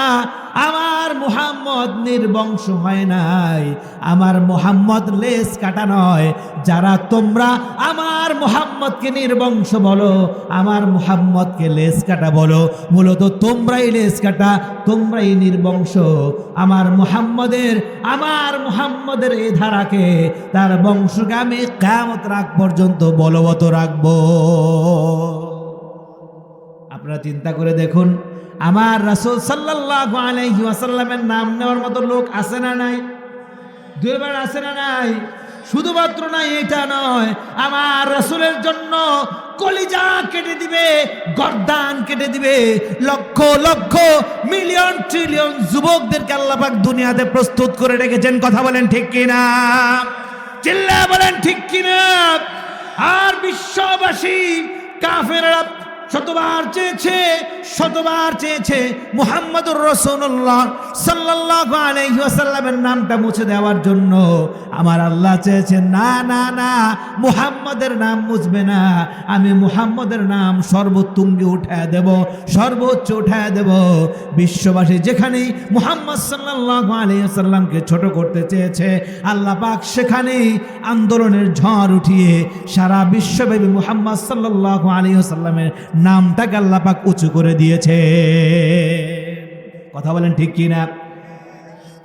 আমার মুহাম্মদ নির্বংশ হয় নাই, আমার মুহাম্মদ লেজ কাটা নয়। যারা তোমরা আমার মুহাম্মদকে নির্বংশ বলো, আমার মুহাম্মদকে লেজ কাটা বলো, মূলত তোমরাই লেজ কাটা, তোমরাই নির্বংশ। আমার মুহাম্মদের এই ধারাকে, তার বংশকে আমি কিয়ামত রাত পর্যন্ত বলবৎ রাখবো। আপনারা চিন্তা করে দেখুন, আমার রাসূল সাল্লাল্লাহু আলাইহি ওয়াসাল্লামের নাম নেওয়ার মতো লোক আছে না নাই? দুইবার আছে না নাই? শুধুমাত্র নাই এটা নয়, আমার রাসূলের জন্য কলিজা কেটে দিবে, গর্দান কেটে দিবে। লক্ষ লক্ষ মিলিয়ন ট্রিলিয়ন যুবকদেরকে আল্লাহ পাক দুনিয়াতে প্রস্তুত করে রেখেছেন। কথা বলেন ঠিক কিনা? চিল্লা বলেন ঠিক কিনা? আর বিশ্ববাসী কাফেররা শতবার চেয়েছে মুহাম্মদুর রাসূলুল্লাহ সাল্লাল্লাহু আলাইহি ওয়াসাল্লামের নামটা মুছে দেওয়ার জন্য। আমার আল্লাহ চেয়েছেন, না না না, মুহাম্মদের নাম মুছবে না, আমি মুহাম্মদের নাম সর্বোত্তুঙ্গে উঠায় দেব, সর্বোচ্চ উঠায় দেব। বিশ্ববাসী যেখানেই মুহাম্মদ সাল্লাল্লাহু আলাইহি ওয়াসাল্লামকে ছোট করতে চেয়েছে, আল্লাহ পাক সেখানেই আন্দোলনের ঝড় উঠিয়ে সারা বিশ্বব্যাপী মুহাম্মদ সাল্লাল্লাহু আলাইহি ওয়াসাল্লামের নামটাকে আল্লাহ পাক উঁচু করে দিয়েছে। কথা বলেন ঠিক কিনা?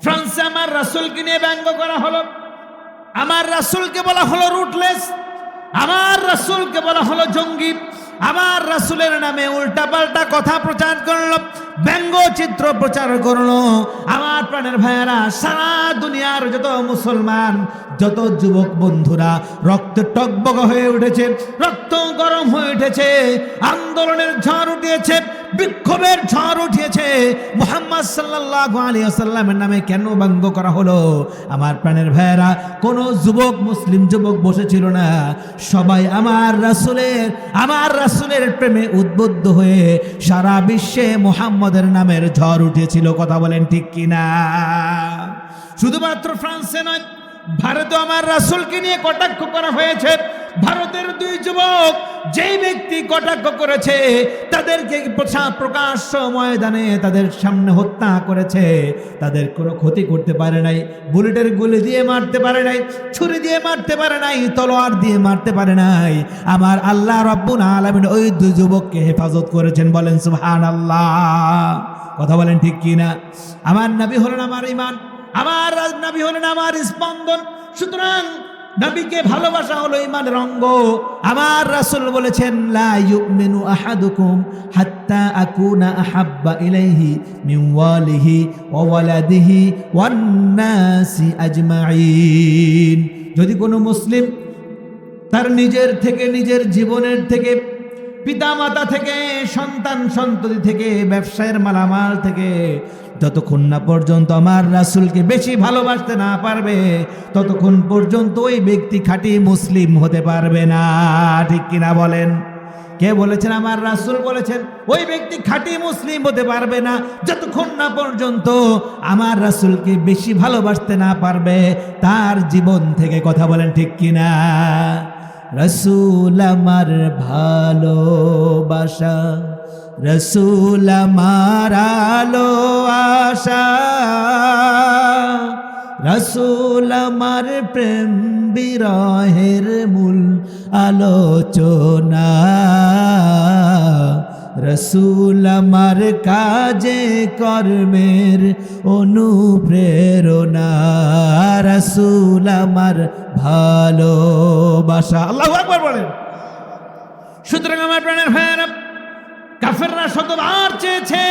ফ্রান্সে আমার রাসূলকে নিয়ে ব্যঙ্গ করা হলো, আমার রাসূলকে বলা হলো রুটলেস, আমার রাসূলকে বলা হলো জঙ্গি, আমার রাসূলের নামে উল্টাপাল্টা কথা প্রচার করলো, ব্যঙ্গচিত্র প্রচার করলো। আমার প্রাণের ভাইয়েরা, সারা দুনিয়ার যত মুসলমান, যত যুবক বন্ধুরা রক্তে টকবক হয়ে উঠেছে, রক্ত গরম হয়ে উঠেছে, আন্দোলনের ঝড় উঠিয়েছে, বিক্ষোভের ঝড় উঠিয়েছে। মুহাম্মদ সাল্লাল্লাহু আলাইহি ওয়াসাল্লামের নামে কেন ব্যঙ্গ করা হলো? আমার প্রাণের ভাইয়েরা, কোনো যুবক, মুসলিম যুবক বসেছিল না, সবাই আমার রাসূলের প্রেমে উদ্বুদ্ধ হয়ে সারা বিশ্বে মুহাম্মদের নামের ঝড় উঠেছিল। কথা বলেন ঠিক কিনা? শুধুমাত্র ফ্রান্সে নয়, ভারতে আমার রাসূলকে নিয়ে কটাক্ষ করা হয়েছে, ভারতের দুই যুবক যেই ব্যক্তি কটাক্ষ করেছে তাদেরকে প্রকাশ্য ময়দানে তাদের সামনে হত্যা করেছে, তাদের কোনো ক্ষতি করতে পারে নাই, বুলেটের গুলি দিয়ে মারতে পারে নাই, ছুরি দিয়ে মারতে পারে নাই, তলোয়ার দিয়ে মারতে পারে নাই। আমার আল্লাহ রাব্বুল আলামিন ওই দুই যুবককে হেফাজত করেছেন। বলেন সুবহানাল্লাহ। কথা বলেন ঠিক কি না? আমার নবী হলেন আমার ঈমান, আমার নবী হলেন আমার স্পন্দন। সুতরাং নবীকে ভালোবাসা হলো ঈমানের অঙ্গ। আমার রাসূল বলেছেন, লা ইউমিনু আহাদুকুম হাত্তা আকুনা আহাব্বা ইলাইহি মিন ওয়ালিহি ওয়া ওয়ালাদিহি ওয়ান নাসি আজমাইন। যদি কোনো মুসলিম তার নিজের থেকে, নিজের জীবনের থেকে, পিতা মাতা থেকে, সন্তান সন্ততি থেকে, ব্যবসায়ের মালামাল থেকে যতক্ষণ না পর্যন্ত আমার রাসূলকে বেশি ভালোবাসতে না পারবে ততক্ষণ পর্যন্ত ওই ব্যক্তি খাঁটি মুসলিম হতে পারবে না। ঠিক কিনা বলেন? কে বলেছেন? আমার রাসূল বলেছেন ওই ব্যক্তি খাঁটি মুসলিম হতে পারবে না যতক্ষণ না পর্যন্ত আমার রাসূলকে বেশি ভালোবাসতে না পারবে তার জীবন থেকে। কথা বলেন ঠিক কিনা? রাসূল আমার ভালোবাসা, রাসূল আমার আলো আশা, রাসূল আমার প্রেম বিরহের মূল আলোচনা, রাসূল আমার কাজে কর্মের অনুপ্রেরণা, রাসূল আমার ভালোবাসা। আল্লাহু আকবার বলেন। সুতরাং আমার প্রাণের ভাইয়েরা, কাফেররা শতবার চেয়েছে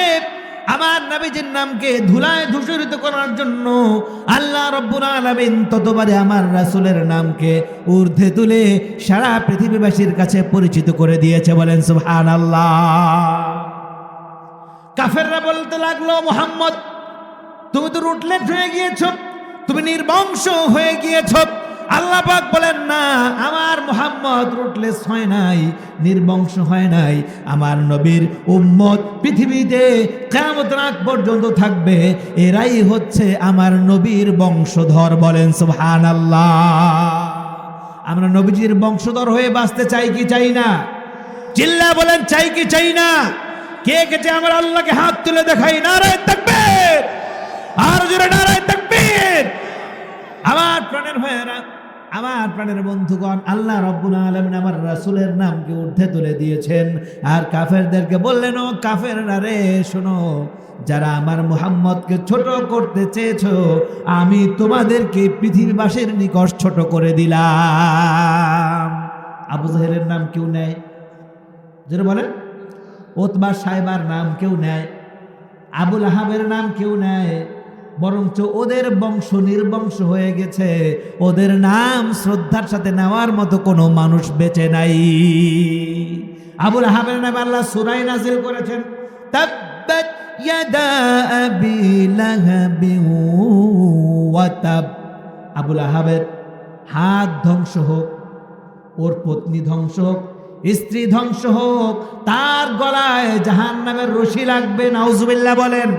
আমার নবীজির নামকে ধুলায় ধূসরিত করার জন্য, আল্লাহ রাব্বুল আলামিন ততবারে আমার রাসূলের নামকে ঊর্ধ্বে তুলে সারা পৃথিবীবাসীর কাছে পরিচিত করে দিয়েছে। বলেন সুবহানাল্লাহ। কাফেররা বলতে লাগলো, মুহাম্মদ তুমি তো রুটলেট হয়ে গিয়েছো, তুমি নির্বংশ হয়ে গিয়েছো। আল্লাহ পাক বলেন, না, আমার মুহাম্মদ রুটলেস হয় নাই, নির্বংশ হয় নাই। আমার নবীর উম্মত পৃথিবীতে কিয়ামতের আগ পর্যন্ত থাকবে, এরাই হচ্ছে আমার নবীর বংশধর। বলেন সুবহানাল্লাহ। আমরা নবীজির বংশধর হয়ে বাঁচতে চাই কি চাই না? চিল্লা বলেন, চাই কি চাই না? কে কে আমার আল্লাহকে হাত তুলে দেখাই? নারায়ে তাকবীর! আর জোরে নারায়ে তাকবীর! আমার প্রাণের ভাইয়েরা, আমার প্রাণের বন্ধুগণ, আল্লাহ রাব্বুল আলামিন আমার রাসূলের নামকে ঊর্ধ্বে তুলে দিয়েছেন। আর কাফেরদেরকে বললেন, ও কাফেররা রে, শোনো, যারা আমার মুহাম্মদকে ছোট করতে চেয়েছো, আমি তোমাদেরকে পৃথিবীবাসীর নিকট ছোট করে দিলাম। আবু জাহেলের নাম কেউ নেয়? যারা বলেন, উতবা সাইবার নাম কেউ নেয়, আবুল আহাবের নাম কেউ নেয়, বরঞ্চ ওদের বংশ নির্বংশ হয়ে গেছে। ওদের নাম শ্রদ্ধার সাথে নেওয়ার মতো কোনো মানুষ বেঁচে নাই। আবুল আহাবের নামে আল্লাহ সূরা নাজিল করেছেন, তাব্বাত ইয়াদা আবি লাহাবিন ওয়া তাব। আবুল আহাবের হাত ধ্বংস হোক, ওর পত্নী ধ্বংস হোক, স্ত্রী ধ্বংস হোক, তার গলায় জাহান্নামের রশি লাগবে। নাউজুবিল্লাহ বলেন।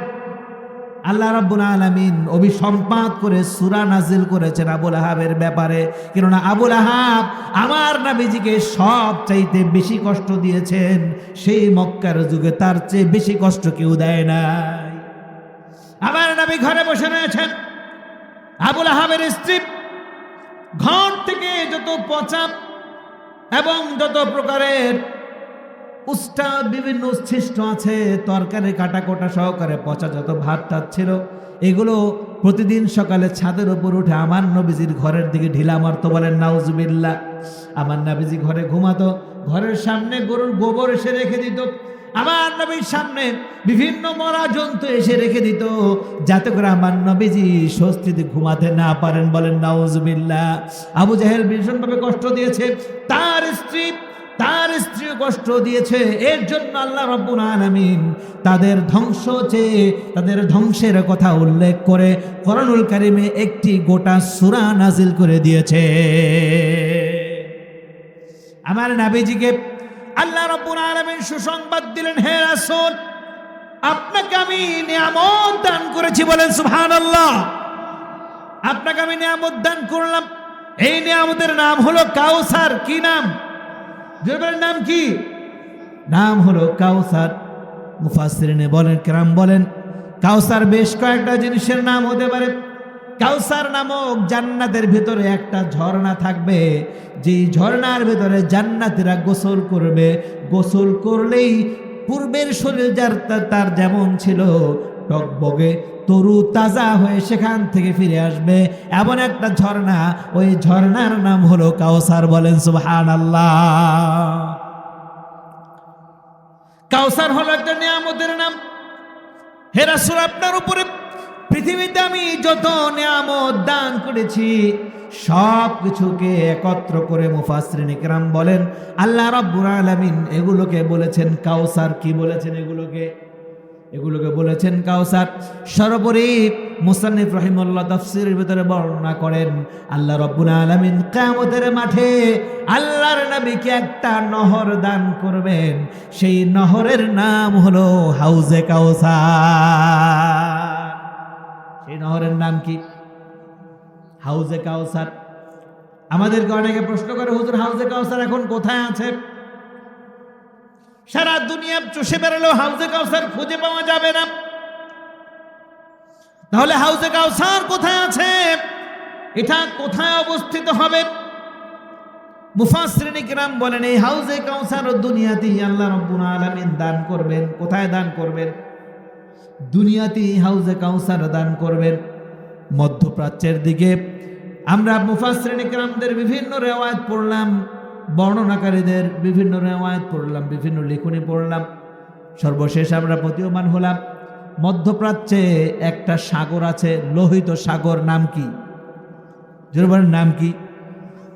আল্লাহ রাব্বুল আলামিন অভিসম্পাত করে সূরা নাজিল করেছেন আবুল আহাবের ব্যাপারে। কেননা আবুল আহাব আমার নবীজিকে সব চাইতে বেশি কষ্ট দিয়েছেন। সেই মক্কার যুগে তার চেয়ে বেশি কষ্ট কেউ দেয় নাই। আমার নবী ঘরে বসে রয়েছেন, আবুল আহাবের স্ত্রী ঘর থেকে যত পচা এবং যত প্রকারের উষ্টা বিভিন্ন উচ্ছিষ্ট আছে, তরকারি কাটা কোটা সহকারে পচা যত ভাত টাত ছিল, এগুলো প্রতিদিন সকালে ছাদের উপর উঠে আমার নবীজির ঘরের দিকে ঢিলা মারতো। বলেন নাউজুবিল্লাহ। আমার নবীজি ঘরে ঘুমাতো, ঘরের সামনে গরুর গোবর এসে রেখে দিত, আমার নবীর সামনে বিভিন্ন মরা জন্তু এসে রেখে দিত, যাতে করে আমার নবীজি স্বস্তিতে ঘুমাতে না পারেন। বলেন নাউজুবিল্লাহ। আবু জাহেল ভীষণভাবে কষ্ট দিয়েছে, তার স্ত্রী কষ্ট দিয়েছে। এর জন্য আল্লাহ রাব্বুল আলামিন তাদের ধ্বংস চেয়ে তাদের ধ্বংসের কথা উল্লেখ করে কোরআনুল কারীমে একটি গোটা সূরা নাজিল করে দিয়েছে। আমার নবীজিকে আল্লাহ রাব্বুল আলামিন সুসংবাদ দিলেন, হে রাসূল, আপনাকে আমি নিয়ামত দান করেছি। বলেন সুবহানাল্লাহ। আপনাকে আমি নিয়ামত দান করলাম, এই নিয়ামতের নাম হলো কাউসার। কি নাম? জোরের নাম কি? নাম হলো কাউসার। মুফাসসিরিনে বলেন, কেরাম বলেন, কাউসার বেশ কয়েকটা জিনিসের নাম হতে পারে। কাউসার নামক জান্নাতের ভিতরে একটা ঝর্ণা থাকবে, যেই ঝর্ণার ভিতরে জান্নাতীরা গোসল করবে। গোসল করলেই পূর্বের শরীর তার যেমন ছিল টকবগে তরু তাজা হয়ে সেখান থেকে ফিরে আসবে, এমন একটা ঝর্ণা। ওই ঝর্ণার নাম হলো কাউসার। বলেন সুবহানাল্লাহ। কাউসার হলো একটা নিয়ামতের নাম। হে রাসূল, আপনার উপরে পৃথিবীতে আমি যত নিয়ামত দান করেছি সব কিছুকে একত্র করে মুফাসসিরিনে কেরাম বলেন আল্লাহ রাব্বুল আলামিন এগুলোকে বলেছেন কাউসার। কি বলেছেন? এগুলোকে বলেছেন কাউসার। সর্বোপরি মুসান্নিফ রাহিমাহুল্লাহ তাফসীরের ভিতরে বর্ণনা করেন আল্লাহ রাব্বুল আলামিন কিয়ামতের মাঠে আল্লাহর নবীকে একটা নহর দান করবেন। সেই নহরের নাম হলো হাউজে কাউসার। সেই নহরের নাম কি? হাউজে কাউসার। আমাদেরকে অনেকে প্রশ্ন করে, হুজুর হাউজে কাউসার এখন কোথায় আছে? সারা দুনিয়া চষে বেড়ালেও হাউজে কাউসার খুঁজে পাওয়া যাবে না। তাহলে হাউজে কাউসার কোথায় আছে? এটা কোথায় অবস্থিত হবে? মুফাসসিরিনে কিরাম বলেন এই হাউজে কাউসার দুনিয়াতেই আল্লাহ রাব্বুল আলামিন দান করবেন। কোথায় দান করবেন? দুনিয়াতেই হাউজে কাউসার দান করবেন। মধ্যপ্রাচ্যের দিকে আমরা মুফাসসিরিনে কিরামদের বিভিন্ন রিওয়ায়াত পড়লাম, বর্ণনাকারীদের বিভিন্ন রিওয়ায়াত পড়লাম, বিভিন্ন লেখনী পড়লাম। সর্বশেষ আমরা প্রতীয়মান হলাম মধ্যপ্রাচ্যে একটা সাগর আছে, লোহিত সাগর। নাম কি? জোরবার নাম কি?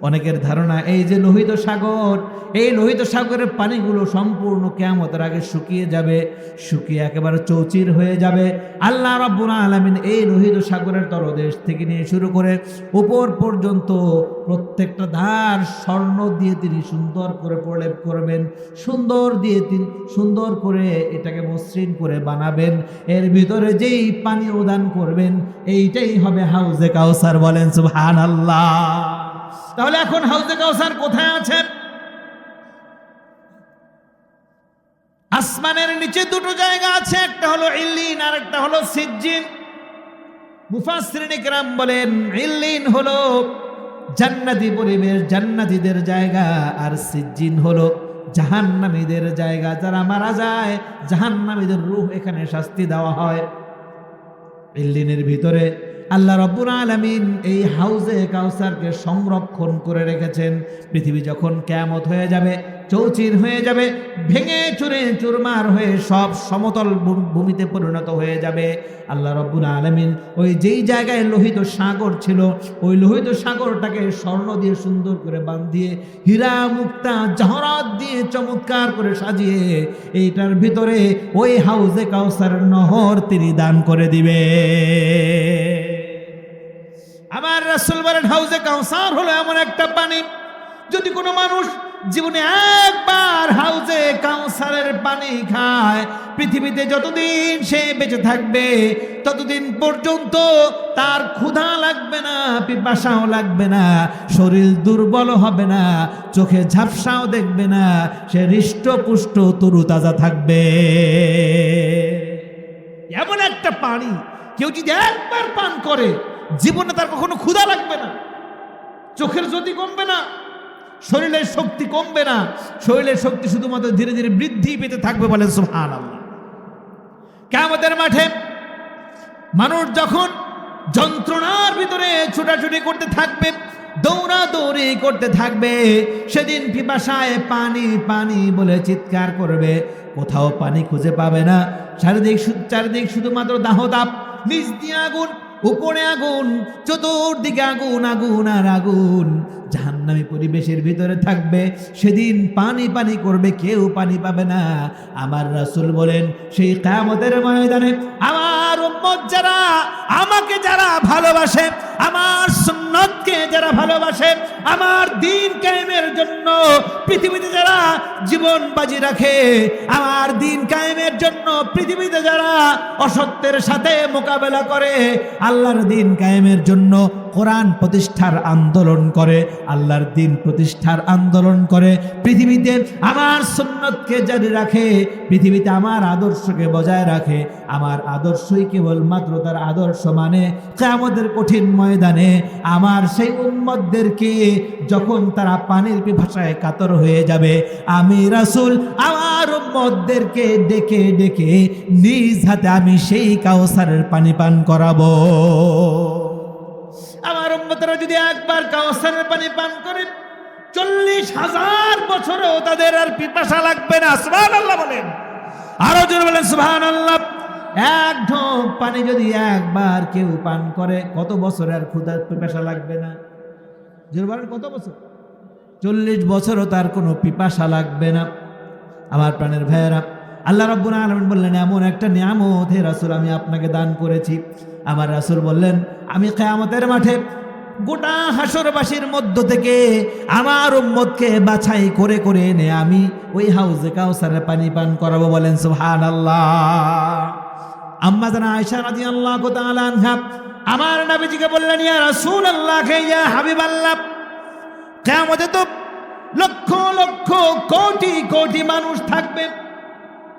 অনেকের ধারণা এই যে লোহিত সাগর, এই লোহিত সাগরের পানিগুলো সম্পূর্ণ কিয়ামতের আগে শুকিয়ে যাবে, শুকিয়ে একেবারে চৌচির হয়ে যাবে। আল্লাহ রাব্বুল আলামিন এই লোহিত সাগরের তলদেশ থেকে নিয়ে শুরু করে উপর পর্যন্ত প্রত্যেকটা ধার স্বর্ণ দিয়ে তিনি সুন্দর করে প্রলেপ করবেন, সুন্দর করে এটাকে মসৃণ করে বানাবেন। এর ভিতরে যেই পানি উদান করবেন এইটাই হবে হাউজে কাউসার। বলেন সুবহানাল্লাহ। তাহলে এখন হাউজে কাউসার কোথায় আছে? আসমানের নিচে দুটো জায়গা আছে, একটা হলো ইল্লিন আর একটা হলো সিজ্জিন। মুফাসসিরিনে কেরাম বলেন ইল্লিন হলো জান্নাতি পরিবেশ, জান্নাতীদের জায়গা, আর সিজ্জিন হলো জাহান্নামীদের জায়গা। যারা মারা যায় জাহান্নামীদের রূহ এখানে শাস্তি দেওয়া হয়। ইল্লিনের ভিতরে আল্লাহ রাব্বুল আলামিন এই হাউজে কাউসারকে সংরক্ষণ করে রেখেছেন। পৃথিবী যখন কিয়ামত হয়ে যাবে, চৌচির হয়ে যাবে, ভেঙে চুরে চুরমার হয়ে সব সমতল ভূমিতে পরিণত হয়ে যাবে, আল্লাহ রাব্বুল আলামিন ওই যেই জায়গায় লোহিত সাগর ছিল ওই লোহিত সাগরটাকে স্বর্ণ দিয়ে সুন্দর করে বাঁধিয়ে হীরা মুক্তা জহরত দিয়ে চমৎকার করে সাজিয়ে এইটার ভিতরে ওই হাউজে কাউসারের নহর তিনি দান করে দিবে। আমার রাসূল বলেন হাউজে কাউসার হলো এমন একটা পানি, যদি কোনো মানুষ জীবনে একবার হাউজে কাউসারের পানি খায়, পৃথিবীতে যতদিন সে বেঁচে থাকবে ততদিন পর্যন্ত তার ক্ষুধা লাগবে না, পিপাসাও লাগবে না, শরীর দুর্বল হবে না, চোখে ঝাপসাও দেখবে না, সে হৃষ্টপুষ্ট তরুতাজা থাকবে। এমন একটা পানি কেউ যদি একবার পান করে জীবনে তার কখনো ক্ষুধা লাগবে না, চোখের জ্যোতি কমবে না, শরীরের শক্তি কমবে না, শরীরের শক্তি শুধুমাত্র ধীরে ধীরে বৃদ্ধি পেতে থাকবে। বলেন সুবহানাল্লাহ। কিয়ামতের মাঠে মানুষ যখন যন্ত্রণার ভিতরে ছোটাছুটি করতে থাকবে, দৌড়াদৌড়ি করতে থাকবে, সেদিন পিপাসায় পানি পানি বলে চিৎকার করবে, কোথাও পানি খুঁজে পাবে না। চারিদিক শুধুমাত্র দাহতাপ, নিচ দিয়ে আগুন, উপরে আগুন, চতুর্দিকে আগুন, আগুন আর আগুন, জাহান্নামী পরিবেশের ভিতরে থাকবে। সেদিন পানি পানি করবে, কেউ পানি পাবে না। আমার রাসূল বলেন সেই কিয়ামতের ময়দানে আমার উম্মত যারা আমাকে যারা ভালোবাসে, আমার সুন্নতকে যারা ভালোবাসে, আমার দ্বীন কায়েমের জন্য পৃথিবীতে যারা জীবন বাজি রাখে, আমার দ্বীন কায়েমের জন্য পৃথিবীতে যারা অসত্যের সাথে মোকাবেলা করে, আল্লাহর দ্বীন কায়েমের জন্য কোরআন প্রতিষ্ঠার আন্দোলন করে, আল্লাহর দ্বীন প্রতিষ্ঠার আন্দোলন করে, পৃথিবীতে আমার সুন্নতকে জারি রাখে, পৃথিবীতে আমার আদর্শকে বজায় রাখে, আমার আদর্শই কেবলমাত্র তার আদর্শ মানে কিয়ামতের কঠিন ময়দানে আমার সেই উম্মতদেরকে যখন তারা পানির পিপাসায় কাতর হয়ে যাবে, আমি রাসূল আমার উম্মতদেরকে ডেকে ডেকে নিজ হাতে আমি সেই কাউসারের পানি পান করাবো। আমার উম্মতরা যদি একবার কাউসারের পানি পান করে 40,000 বছরেও তাদের আর পিপাসা লাগবে না। সুবহানাল্লাহ বলেন, আরো জোরে বলেন সুবহানাল্লাহ। এক ঢোক পানি যদি একবার কেউ পান করে কত বছর আর ক্ষুধার পিপাসা লাগবে না? জোরে বলেন কত বছর? 40 বছরও তার কোনো পিপাসা লাগবে না। আমার প্রাণের ভাইয়েরা, আল্লাহ রাব্বুল আলামিন বললেন এমন একটা নিয়ামত হে রাসূল আমি আপনাকে দান করেছি। আমার রাসূল বললেন আমি কিয়ামতের মাঠে গোটা হাসরবাসীর মধ্য থেকে আমার উম্মতকে বাছাই করে করে এনে আমি ওই হাউজে কাউসারের পানি পান করাবো। বলেন সুবহানাল্লাহ। আম্মা জানা আয়েশা রাদিয়াল্লাহু তাআলা আনহা আমার নবীজিকে বললেন ইয়া রাসূলুল্লাহ ইয়া হাবিবাল্লাহ, কিয়ামতে তো লক্ষ লক্ষ কোটি কোটি মানুষ থাকবে,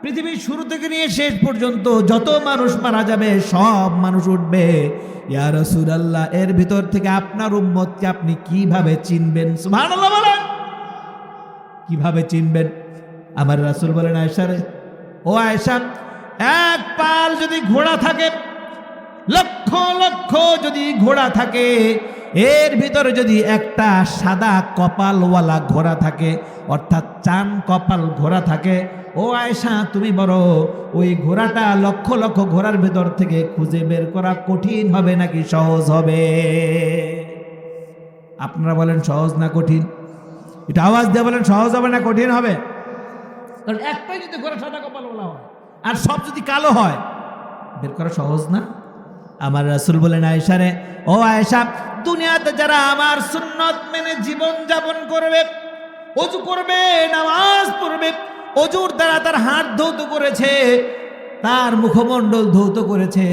পৃথিবীর শুরু থেকে নিয়ে শেষ পর্যন্ত যত মানুষ মারা যাবে সব মানুষ উঠবে। ইয়া রাসূলুল্লাহ এর ভিতর থেকে আপনার উম্মতকে আপনি কিভাবে চিনবেন? সুবহানাল্লাহ বলেন, কিভাবে চিনবেন? আমার রাসূল বলেন আয়েশা রে, ও আয়েশা, এক পাল যদি ঘোড়া থাকে, লক্ষ লক্ষ যদি ঘোড়া থাকে, এর ভিতরে যদি একটা সাদা কপালওয়ালা ঘোড়া থাকে, অর্থাৎ চান কপাল ঘোড়া থাকে, ও আয়েশা তুমি বড় ওই ঘোড়াটা লক্ষ লক্ষ ঘোড়ার ভিতর থেকে খুঁজে বের করা কঠিন হবে নাকি সহজ হবে? আপনারা বলেন সহজ না কঠিন? এটা আওয়াজ দিয়ে বলেন সহজ হবে না কঠিন হবে? কারণ একটাই যদি ঘোড়া সাদা কপালওয়ালা হয় আর সব যদি কালো হয়, বের করা সহজ না। আমার রাসূল বলেন আয়েশা রে, ও আয়েশা, দুনিয়াতে যারা আমার সুন্নত মেনে জীবন যাপন করবে, ওযু করবে, নামাজ পড়বে, ওযুর দ্বারা তার হাত ধৌত করেছে, তার মুখমণ্ডল ধৌত করেছে,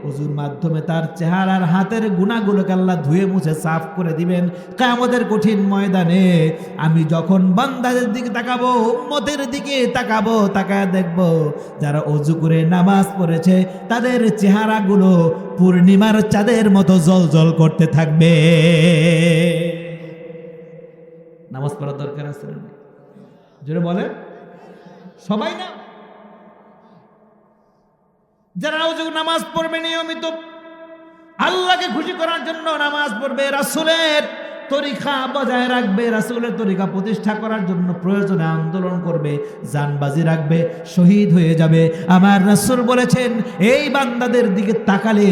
ওযুর মাধ্যমে তার চেহারার হাতের গুনাহগুলোকে আল্লাহ ধুয়ে মুছে সাফ করে দিবেন। কিয়ামতের কঠিন ময়দানে আমি যখন বান্দাদের দিকে তাকাবো, উম্মতের দিকে তাকাবো, তাকায় দেখবো যারা ওযু করে নামাজ পড়েছে তাদের চেহারাগুলো পূর্ণিমার চাঁদের মতো জ্বলজ্বল করতে থাকবে। নামাজ পড়ার দরকার আছে না? জোরে বলে সবাই না? যারা ওযু নামাজ পড়বে নিয়মিত, আল্লাহকে খুশি করার জন্য নামাজ পড়বে, রাসূলের তরিকা বজায় রাখবে, রাসূলের তরিকা প্রতিষ্ঠা করার জন্য প্রয়োজনে আন্দোলন করবে, জানবাজি রাখবে, শহীদ হয়ে যাবে। আমার রাসূল বলেছেন এই বান্দাদের দিকে তাকালে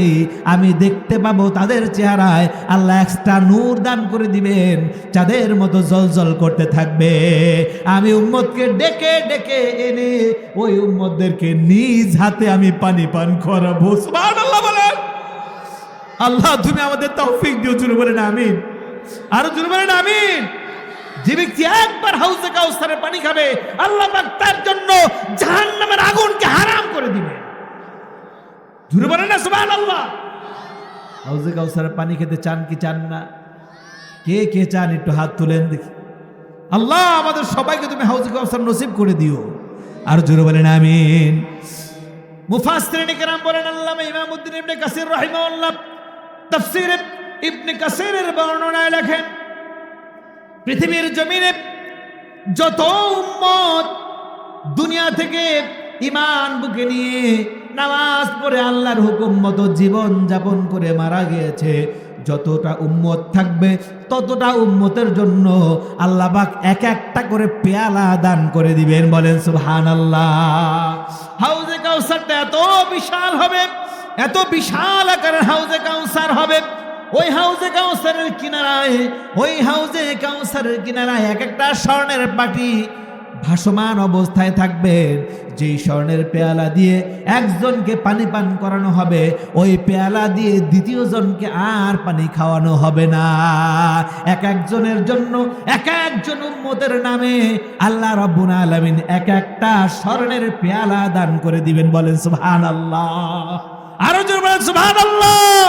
আমি দেখতে পাবো তাদের চেহারায় আল্লাহ এক্সট্রা নূর দান করে দিবেন, চাঁদের মতো জ্বলজ্বল করতে থাকবে। আমি উম্মতকে ডেকে ডেকে এনে ওই উম্মতদেরকে নিজ হাতে আমি পানি পান করাবো। সুবহানাল্লাহ বলেন। আল্লাহ তুমি আমাদের তৌফিক দিও। জোরে বলেন আমিন। আরো জোরে বলেন আমিন। যে ব্যক্তি একবার হাউজে কাউসারের পানি খাবে আল্লাহ পাক তার জন্য জাহান্নামের আগুনকে হারাম করে দিবে। জোরে বলেন না সুবহানাল্লাহ। হাউজে কাউসারের পানি খেতে চান কি চান না? কে কে চান একটু হাত তুলেন দেখি। আল্লাহ আমাদের সবাইকে তুমি হাউজে কাউসার নসিব করে দিও। আর জোরে বলেন আমিন। মুফাসসিরিন কেরাম বলেন আল্লামা ইমামউদ্দিন ইবনে কাসির রাহিমাহুল্লাহ তাফসীর ইবনে কাসিরের বর্ণনায় লেখেন পৃথিবীর জমিনে যত উম্মত দুনিয়া থেকে ঈমান বুকে নিয়ে নামাজ পড়ে আল্লাহর হুকুম মতো জীবন যাপন করে মারা গিয়েছে, যতটা উম্মত থাকবে ততটা উম্মতের জন্য আল্লাহ পাক এক একটা করে পেয়ালা দান করে দিবেন। বলেন সুবহানাল্লাহ। হাউজে কাউসারটা এত বিশাল হবে, এত বিশাল আকারের হাউজে কাউসার হবে। ওই হাউজে কাউসারের কিনারায় এক একটা স্বর্ণের বাটি ভাসমান অবস্থায় থাকবে। যেই স্বর্ণের পেয়ালা দিয়ে একজনকে পানি পান করানো হবে, ওই পেয়ালা দিয়ে দ্বিতীয় জনকে আর পানি খাওয়ানো হবে না। এক একজনের জন্য এক একজন উম্মতের নামে আল্লাহ রাব্বুল আলামিন এক একটা স্বর্ণের পেয়ালা দান করে দিবেন। বলেন সুবহানাল্লাহ। আরো জোরে বলেন সুবহানাল্লাহ।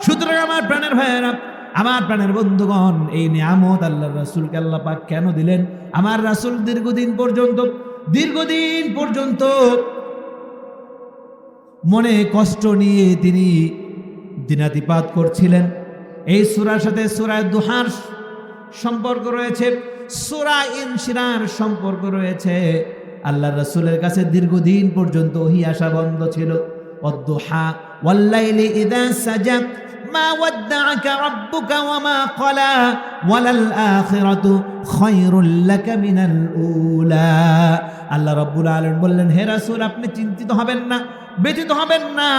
সুতরাং আমার প্রাণের ভাইয়েরা, আমার প্রাণের বন্ধুগণ, এই নিয়ামত আল্লাহর রাসূলকে আল্লাহ পাক কেন দিলেন? আমার রাসূল দীর্ঘদিন পর্যন্ত মনে কষ্ট নিয়ে তিনি দিনাতিপাত করছিলেন। এই সূরার সাথে সূরা দুহার সম্পর্ক রয়েছে, সূরা ইনশিরার সম্পর্ক রয়েছে। আল্লাহর রাসূলের কাছে দীর্ঘদিন পর্যন্ত ওহী আসা বন্ধ ছিল। ওয়াদ-দুহা ওয়াল-লাইলি ইযা সাজা মা ওয়াদ্দাআকা রাব্বুকা ওয়া মা ক্বালা ওয়ালাল আখিরাতু খায়রুল লাকা মিনাল উলা। আল্লাহ রাব্বুল আলামিন বললেন, হে রাসূল, আপনি চিন্তিত হবেন না, ব্যথিত হবেন না।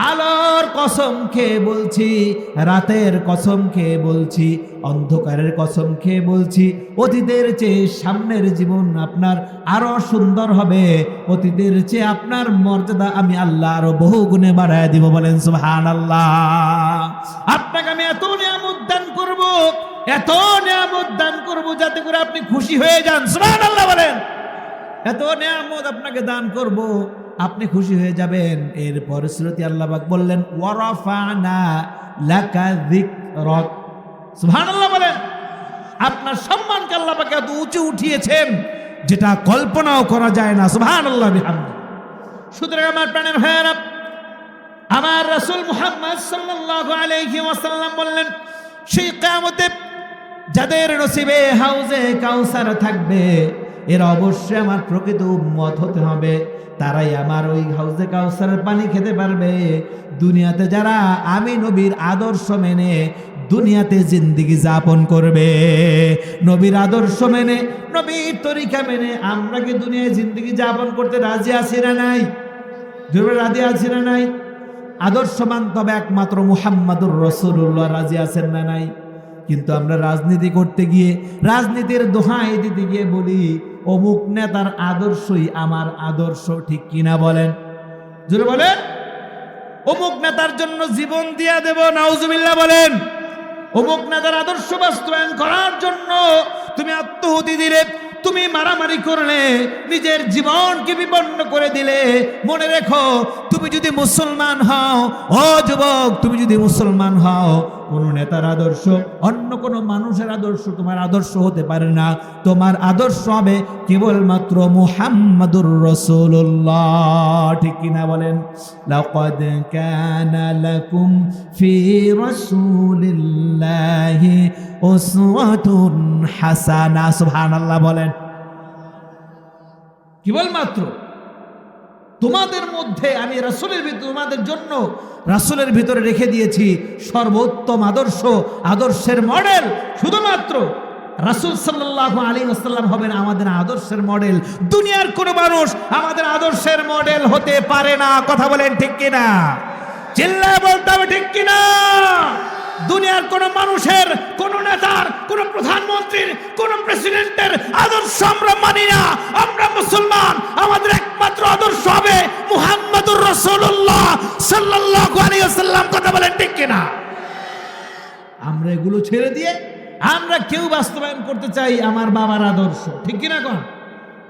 আলোর কসম খেয়ে বলছি, রাতের কসম খেয়ে বলছি, অন্ধকারের কসম খেয়ে বলছি, অতীতের চেয়ে সামনের জীবন আপনার আরো সুন্দর হবে। অতীতের চেয়ে আপনার মর্যাদা আমি আল্লাহ আরো বহু গুণে বাড়ায় দিব। বলেন সুবহানাল্লাহ। আপনাকে আমি এত নিয়ামত দান করব, এত নিয়ামত দান করব যাতে করে আপনি খুশি হয়ে যান। সুবহানাল্লাহ বলেন। এত নিয়ামত আপনাকে দান করব, আপনি খুশি হয়ে যাবেন। এরপর সূরাতে আল্লাহ পাক বললেন, ওয়ারাফানা লাকা যিকরাক। সুবহানাল্লাহ বলেন। আপনার সম্মানকে আল্লাহ পাক এত উঁচু উঠিয়েছেন যেটা কল্পনাও করা যায় না। সুবহানাল্লাহ বিহামদি। সুতরাং আমার প্রাণের ভাইয়েরা, আমার রাসূল মুহাম্মদ সাল্লাল্লাহু আলাইহি ওয়াসাল্লাম বললেন, সেই কিয়ামতে যাদের নসিবে হাউজে কাউসার থাকবে, এরা অবশ্যই আমার প্রকৃত উম্মত হতে হবে। তারাই আমার ওই হাউজে কাউসারের পানি খেতে পারবে। দুনিয়াতে যারা আমি নবীর আদর্শ মেনে দুনিয়াতে জিন্দেগি যাপন করবে, নবীর আদর্শ মেনে, নবীর তরিকা মেনে আমরা কি দুনিয়ায় জিন্দেগি যাপন করতে রাজি আছি না নাই? জোরে রাজি আছি না নাই? আদর্শ মানতে হবে একমাত্র মুহাম্মাদুর রাসূলুল্লাহ। রাজি আছেন না নাই? কিন্তু আমরা রাজনীতি করতে গিয়ে, রাজনীতির দোহাই দিতে গিয়ে বলি অমুক নেতার আদর্শই আমার আদর্শ। ঠিক কিনা বলেন? জোরে বলেন। অমুক নেতার জন্য জীবন দিয়া দেব, নাউজুবিল্লাহ বলেন। অমুক নেতার আদর্শ বাস্তবায়ন করার জন্য তুমি আত্মহুতি দিলে, তুমি মারামারি করলে, নিজের জীবনকে বিপন্ন করে দিলে। মনে রেখো, তুমি যদি মুসলমান হও, ও যুবক, তুমি যদি মুসলমান হও, কোন নেতার আদর্শ, অন্য কোন মানুষের আদর্শ তোমার আদর্শ হতে পারে না। তোমার আদর্শ হবে কেবলমাত্র মুহাম্মাদুর রাসূলুল্লাহ। ঠিক কিনা বলেন? লাকাদ কানা লাকুম ফি রাসূলিল্লাহি উসওয়াতুন হাসানাহ। সুবহানাল্লাহ বলেন। কেবলমাত্র তোমাদের মধ্যে আমি রাসূলের ভিতরে, তোমাদের জন্য রাসূলের ভিতরে রেখে দিয়েছি সর্বোত্তম আদর্শ, আদর্শের মডেল। শুধুমাত্র রাসূল সাল্লাল্লাহু আলাইহি ওয়াসাল্লাম হবেন আমাদের আদর্শের মডেল। দুনিয়ার কোনো মানুষ আমাদের আদর্শের মডেল হতে পারে না। কথা বলেন ঠিক কিনা? চিল্লায় বলতে হবে ঠিক কিনা? দুনিয়ার কোন মানুষের, কোন নেতার, কোন প্রধানমন্ত্রীর, কোন প্রেসিডেন্টের আদর্শ আমরা মানি না। আমরা মুসলমান, আমাদের একমাত্র আদর্শ হবে মুহাম্মাদুর রাসূলুল্লাহ সাল্লাল্লাহু আলাইহি ওয়াসাল্লাম। কথা বলেন ঠিক কিনা? আমরা এগুলো ছেড়ে দিয়ে আমরা কেউ বাস্তবায়ন করতে চাই আমার বাবার আদর্শ। ঠিক কিনা কোন?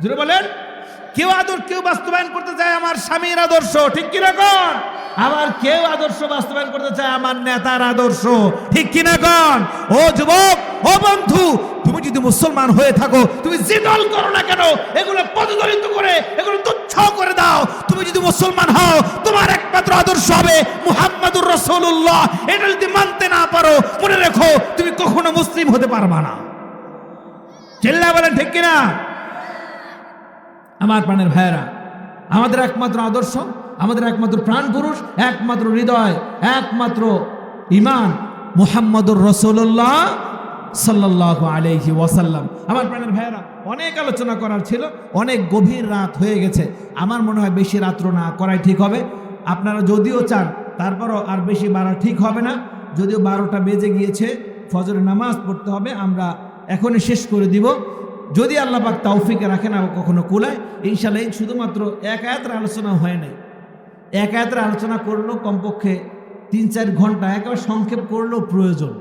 জোরে বলেন। কেউ বাস্তবায়ন করতে চায় আমার স্বামীর আদর্শ। ঠিক কিনা কোন? আবার কেউ আদর্শ বাস্তবায়ন করতে চায় আমার নেতার আদর্শ। ঠিক কিনা কোন? ও যুবক, ও বন্ধু, তুমি যদি মুসলমান হয়ে থাকো, তুমি যে দল করো না কেন, এগুলো পদদলিত করে, এগুলো তুচ্ছ করে দাও। তুমি যদি মুসলমান হও, তোমার একমাত্র আদর্শ হবে মুহাম্মাদুর রাসূলুল্লাহ। এটা যদি মানতে না পারো, মনে রেখো তুমি কখনো মুসলিম হতে পারবা না। চিল্লায় বলেন ঠিক কিনা? আমার প্রাণের ভাইয়েরা, আমাদের একমাত্র আদর্শ, আমাদের একমাত্র প্রাণ পুরুষ, একমাত্র হৃদয়, একমাত্র ঈমান মুহাম্মাদুর রাসূলুল্লাহ সাল্লাল্লাহু আলাইহি ওয়াসাল্লাম। আমার প্রাণের ভাইয়েরা, অনেক আলোচনা করার ছিল, অনেক গভীর রাত হয়ে গেছে। আমার মনে হয় বেশি রাত্র না করাই ঠিক হবে। আপনারা যদিও চান, তারপরও আর বেশি বাড়া ঠিক হবে না। যদিও 12টা বেজে গিয়েছে, ফজরের নামাজ পড়তে হবে, আমরা এখনই শেষ করে দিব। যদি আল্লাহ পাক তৌফিকে রাখেন আর কখনো কুলায়, ইনশাআল্লাহ। শুধুমাত্র এক আয়াতের আলোচনা হয় নাই। এক আয়াতের আলোচনা করলেও কমপক্ষে 3-4 ঘন্টা, একেবারে সংক্ষেপ করলেও প্রয়োজন।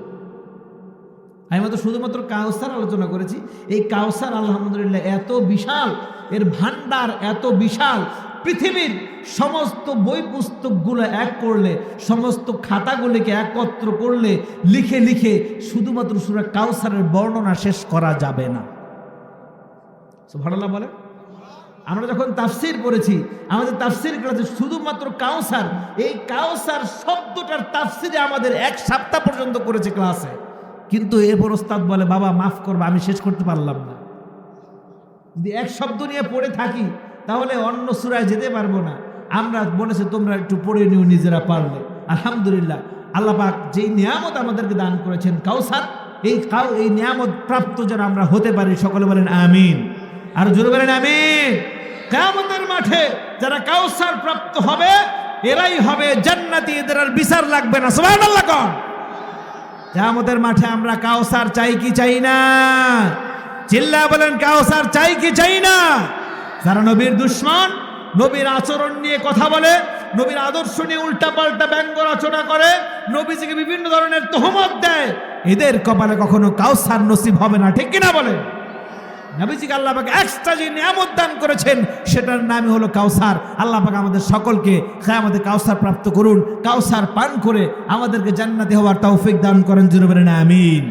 আমি তো শুধুমাত্র কাউসার আলোচনা করেছি। এই কাউসার আলহামদুলিল্লাহ এত বিশাল, এর ভান্ডার এত বিশাল, পৃথিবীর সমস্ত বই পুস্তকগুলো এক করলে, সমস্ত খাতাগুলিকে একত্র করলে, লিখে লিখে শুধুমাত্র সূরা কাউসারের বর্ণনা শেষ করা যাবে না। সুবহানাল্লাহ বলে। আমরা যখন তাফসীর পড়েছি, আমাদের তাফসীর ক্লাসে শুধুমাত্র কাউসার, এই কাউসার শব্দটার তাফসীরে আমাদের 1 সপ্তাহ পর্যন্ত করেছে ক্লাসে, কিন্তু এরপর ওস্তাদ বলে বাবা মাফ করবা, আমি শেষ করতে পারলাম না। যদি এক শব্দ নিয়ে পড়ে থাকি তাহলে অন্য সূরায় যেতে পারবো না। আমরা বলেছে তোমরা একটু পড়ে নিও নিজেরা পারলে। আলহামদুলিল্লাহ, আল্লাহ পাক যেই নিয়ামত আমাদেরকে দান করেছেন কাউসার, এই নিয়ামত প্রাপ্ত যেন আমরা হতে পারি। সকলে বলেন আমিন, আর জোরে বলেন আমিন। কিয়ামতের মাঠে যারা কাউসার প্রাপ্ত হবে এরাই হবে জান্নাতি, এদের আর বিচার লাগবে না। সুবহানাল্লাহ কোন। কিয়ামতের মাঠে আমরা কাউসার চাই কি চাই না? চিল্লা বলেন কাউসার চাই কি চাই না? যারা নবীর দুশমন, নবীর আচরণ নিয়ে কথা বলে, নবীর আদর্শ নিয়ে উল্টাপাল্টা ব্যঙ্গ রচনা করে, নবীজিকে বিভিন্ন ধরনের তোহমত দেয়, এদের কপালে কখনো কাউসার নসিব হবে না। ঠিক কিনা বলেন? নবীজিকে আল্লাহ পাক এক্সট্রা যে নিয়ামত দান করেছেন সেটার নামই হলো কাউসার। আল্লাহ পাক আমাদের সকলকে কিয়ামতে কাউসার প্রাপ্ত করুন, কাউসার পান করে আমাদেরকে জান্নাতি হওয়ার তৌফিক দান করেন। জোরে বলেন আমিন।